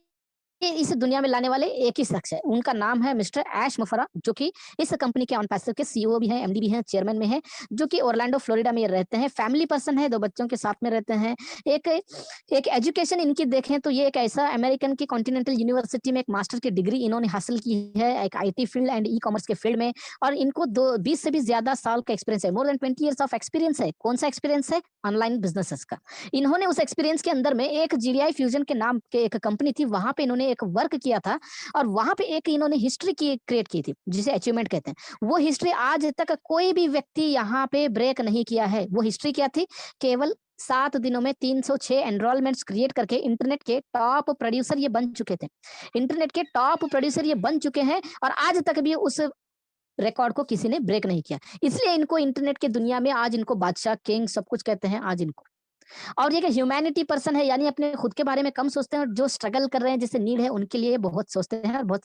इस दुनिया में लाने वाले एक ही शख्स है। उनका नाम है मिस्टर ऐश मुफरा, जो कि इस कंपनी के ऑन पैसिव के सीईओ भी हैं, एमडी भी हैं, चेयरमैन में हैं, जो कि ओरलैंडो फ्लोरिडा में रहते हैं। फैमिली पर्सन है, 2 बच्चों के साथ में रहते हैं। एक एक एजुकेशन इनकी देखें तो ये एक ऐसा अमेरिकन की कॉन्टिनेंटल यूनिवर्सिटी में एक मास्टर की डिग्री इन्होंने हासिल की है, एक IT field and e commerce के फील्ड में। और इनको 20 से भी ज्यादा साल का एक्सपीरियंस है, more than 20 years of experience है। कौन सा एक्सपीरियंस है? ऑनलाइन बिजनेसेस का। इन्होंने उस एक्सपीरियंस के अंदर में एक जीडीआई फ्यूजन के नाम के एक कंपनी थी, वहां पे इन्होंने एक वर्क किया था और वहां पे एक इन्होंने हिस्ट्री की क्रिएट की थी, जिसे अचीवमेंट कहते हैं। वो हिस्ट्री आज तक कोई भी व्यक्ति यहाँ पे ब्रेक नहीं किया है। वो हिस्ट्री क्या थी? केवल 7 दिनों में 306 एनरोलमेंट्स क्रिएट करके इंटरनेट के टॉप प्रोड्यूसर ये बन चुके थे। इंटरनेट के टॉप प्रोड्यूसर ये बन चुके हैं और आज तक भी उस रिकॉर्ड को किसी ने ब्रेक नहीं किया। इसलिए इनको इंटरनेट की दुनिया में आज इनको बादशाह, किंग सब कुछ कहते हैं आज इनको। और ये ह्यूमैनिटी पर्सन है, यानी अपने खुद के बारे में कम सोचते हैं और जो स्ट्रगल कर रहे हैं, जिसे नीड है, उनके लिए बहुत सोचते हैं और बहुत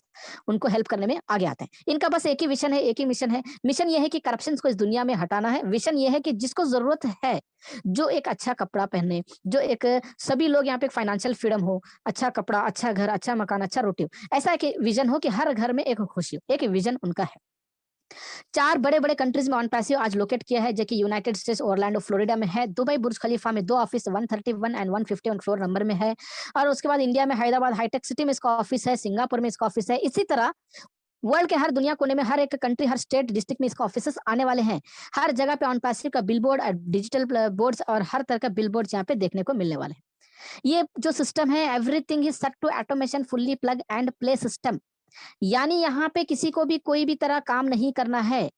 उनको हेल्प करने में आगे आते हैं। इनका बस एक ही विजन है, एक ही मिशन है। मिशन ये है कि करप्शन को इस दुनिया में हटाना है। विजन ये है कि जिसको जरूरत है, जो एक अच्छा कपड़ा पहने, जो एक सभी लोग यहाँ पे फाइनेंशियल फ्रीडम हो, अच्छा कपड़ा, अच्छा घर, अच्छा मकान, अच्छा रोटी हो, ऐसा एक विजन हो कि हर घर में एक खुशी हो, एक विजन उनका है। 4 बड़े-बड़े कंट्रीज में ऑन पैसिव आज लोकेट किया है, जो कि यूनाइटेड स्टेट्स ओरलैंडो फ्लोरिडा में है, दुबई बुर्ज खलीफा में 2 ऑफिस 131 एंड 151 फ्लोर नंबर में है, और उसके बाद इंडिया में हैदराबाद हाईटेक सिटी में इसका ऑफिस है, सिंगापुर में इसका ऑफिस है। इसी तरह वर्ल्ड के हर दुनिया कोने में हर एक कंट्री, हर स्टेट, डिस्ट्रिक्ट में इसका ऑफिसेस आने वाले हैं। हर जगह पे ऑन पैसिव का बिलबोर्ड, डिजिटल बोर्ड्स और हर तरह का बिलबोर्ड्स यहाँ पे देखने को मिलने वाले हैं। ये जो सिस्टम है, everything is set to automation, fully plug and play system. यानी यहाँ पे किसी को भी कोई भी तरह काम नहीं करना है।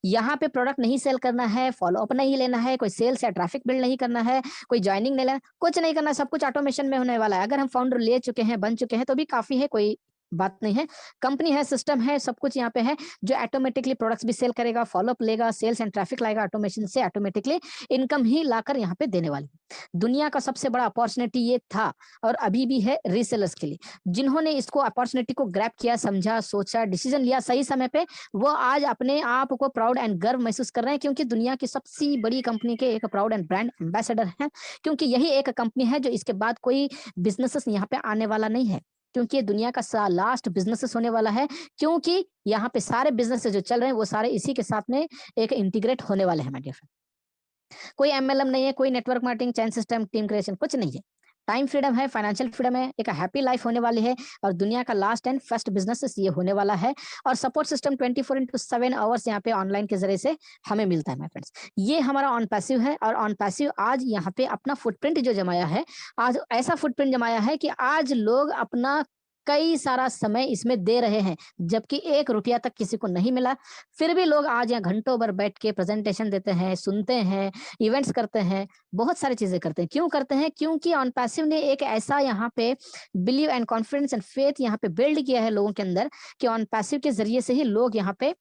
यहाँ पे प्रोडक्ट नहीं सेल करना है, फॉलो अप नहीं लेना है, कोई सेल्स या ट्रैफिक बिल्ड नहीं करना है, कोई ज्वाइनिंग नहीं लेना, कुछ नहीं करना, सब कुछ ऑटोमेशन में होने वाला है। अगर हम फाउंडर ले चुके हैं, बन चुके हैं, तो भी काफी है, कोई बात नहीं है। कंपनी है, सिस्टम है, सब कुछ यहाँ पे है, जो ऑटोमेटिकली प्रोडक्ट्स भी सेल करेगा, फॉलो अप लेगा, सेल्स एंड ट्रैफिक लाएगा, ऑटोमेशन से ऑटोमेटिकली इनकम ही लाकर यहाँ पे देने वाली। दुनिया का सबसे बड़ा अपॉर्चुनिटी ये था और अभी भी है रीसेलर्स के लिए। जिन्होंने इसको अपॉर्चुनिटी को ग्रैब किया, समझा, सोचा, डिसीजन लिया सही समय पे, वो आज अपने आप को प्राउड एंड गर्व महसूस कर रहे हैं, क्योंकि दुनिया की सबसे बड़ी कंपनी के एक प्राउड एंड ब्रांड एम्बेसडर हैं। क्योंकि यही एक कंपनी है जो इसके बाद कोई बिजनेसेस यहाँ पे आने वाला नहीं है, क्योंकि ये दुनिया का लास्ट बिजनेसेस होने वाला है। क्योंकि यहाँ पे सारे बिजनेस जो चल रहे हैं वो सारे इसी के साथ में एक इंटीग्रेट होने वाले हैं माय डियर फ्रेंड। कोई एमएलएम नहीं है, कोई नेटवर्क मार्केटिंग, चैन सिस्टम, टीम क्रिएशन, कुछ नहीं है। टाइम फ्रीडम है, फाइनेंशियल फ्रीडम है, एक हैप्पी लाइफ होने वाली है, और दुनिया का लास्ट एंड फर्स्ट बिजनेस ये होने वाला है। और सपोर्ट सिस्टम 24/7 आवर्स यहाँ पे ऑनलाइन के जरिए से हमें मिलता है माय फ्रेंड्स। ये हमारा ऑन पैसिव है, और ऑन पैसिव आज यहाँ पे अपना फुटप्रिंट जो जमाया है, आज ऐसा फुटप्रिंट जमाया है कि आज लोग अपना कई सारा समय इसमें दे रहे हैं, जबकि 1 रुपया तक किसी को नहीं मिला। फिर भी लोग आज यहाँ घंटों भर बैठ के प्रेजेंटेशन देते हैं, सुनते हैं, इवेंट्स करते हैं, बहुत सारी चीजें करते हैं। क्यों करते हैं? क्योंकि ऑन पैसिव ने एक ऐसा यहाँ पे believe and confidence and faith यहाँ पे बिल्ड किया है लोगों के अंदर, कि ऑन पैसिव के जरिए से ही लोग यहाँ पे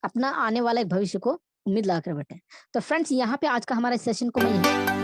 अपना आने वाला एक भविष्य को उम्मीद लगा कर बैठे हैं। तो फ्रेंड्स, यहाँ पे आज का हमारा सेशन को मैं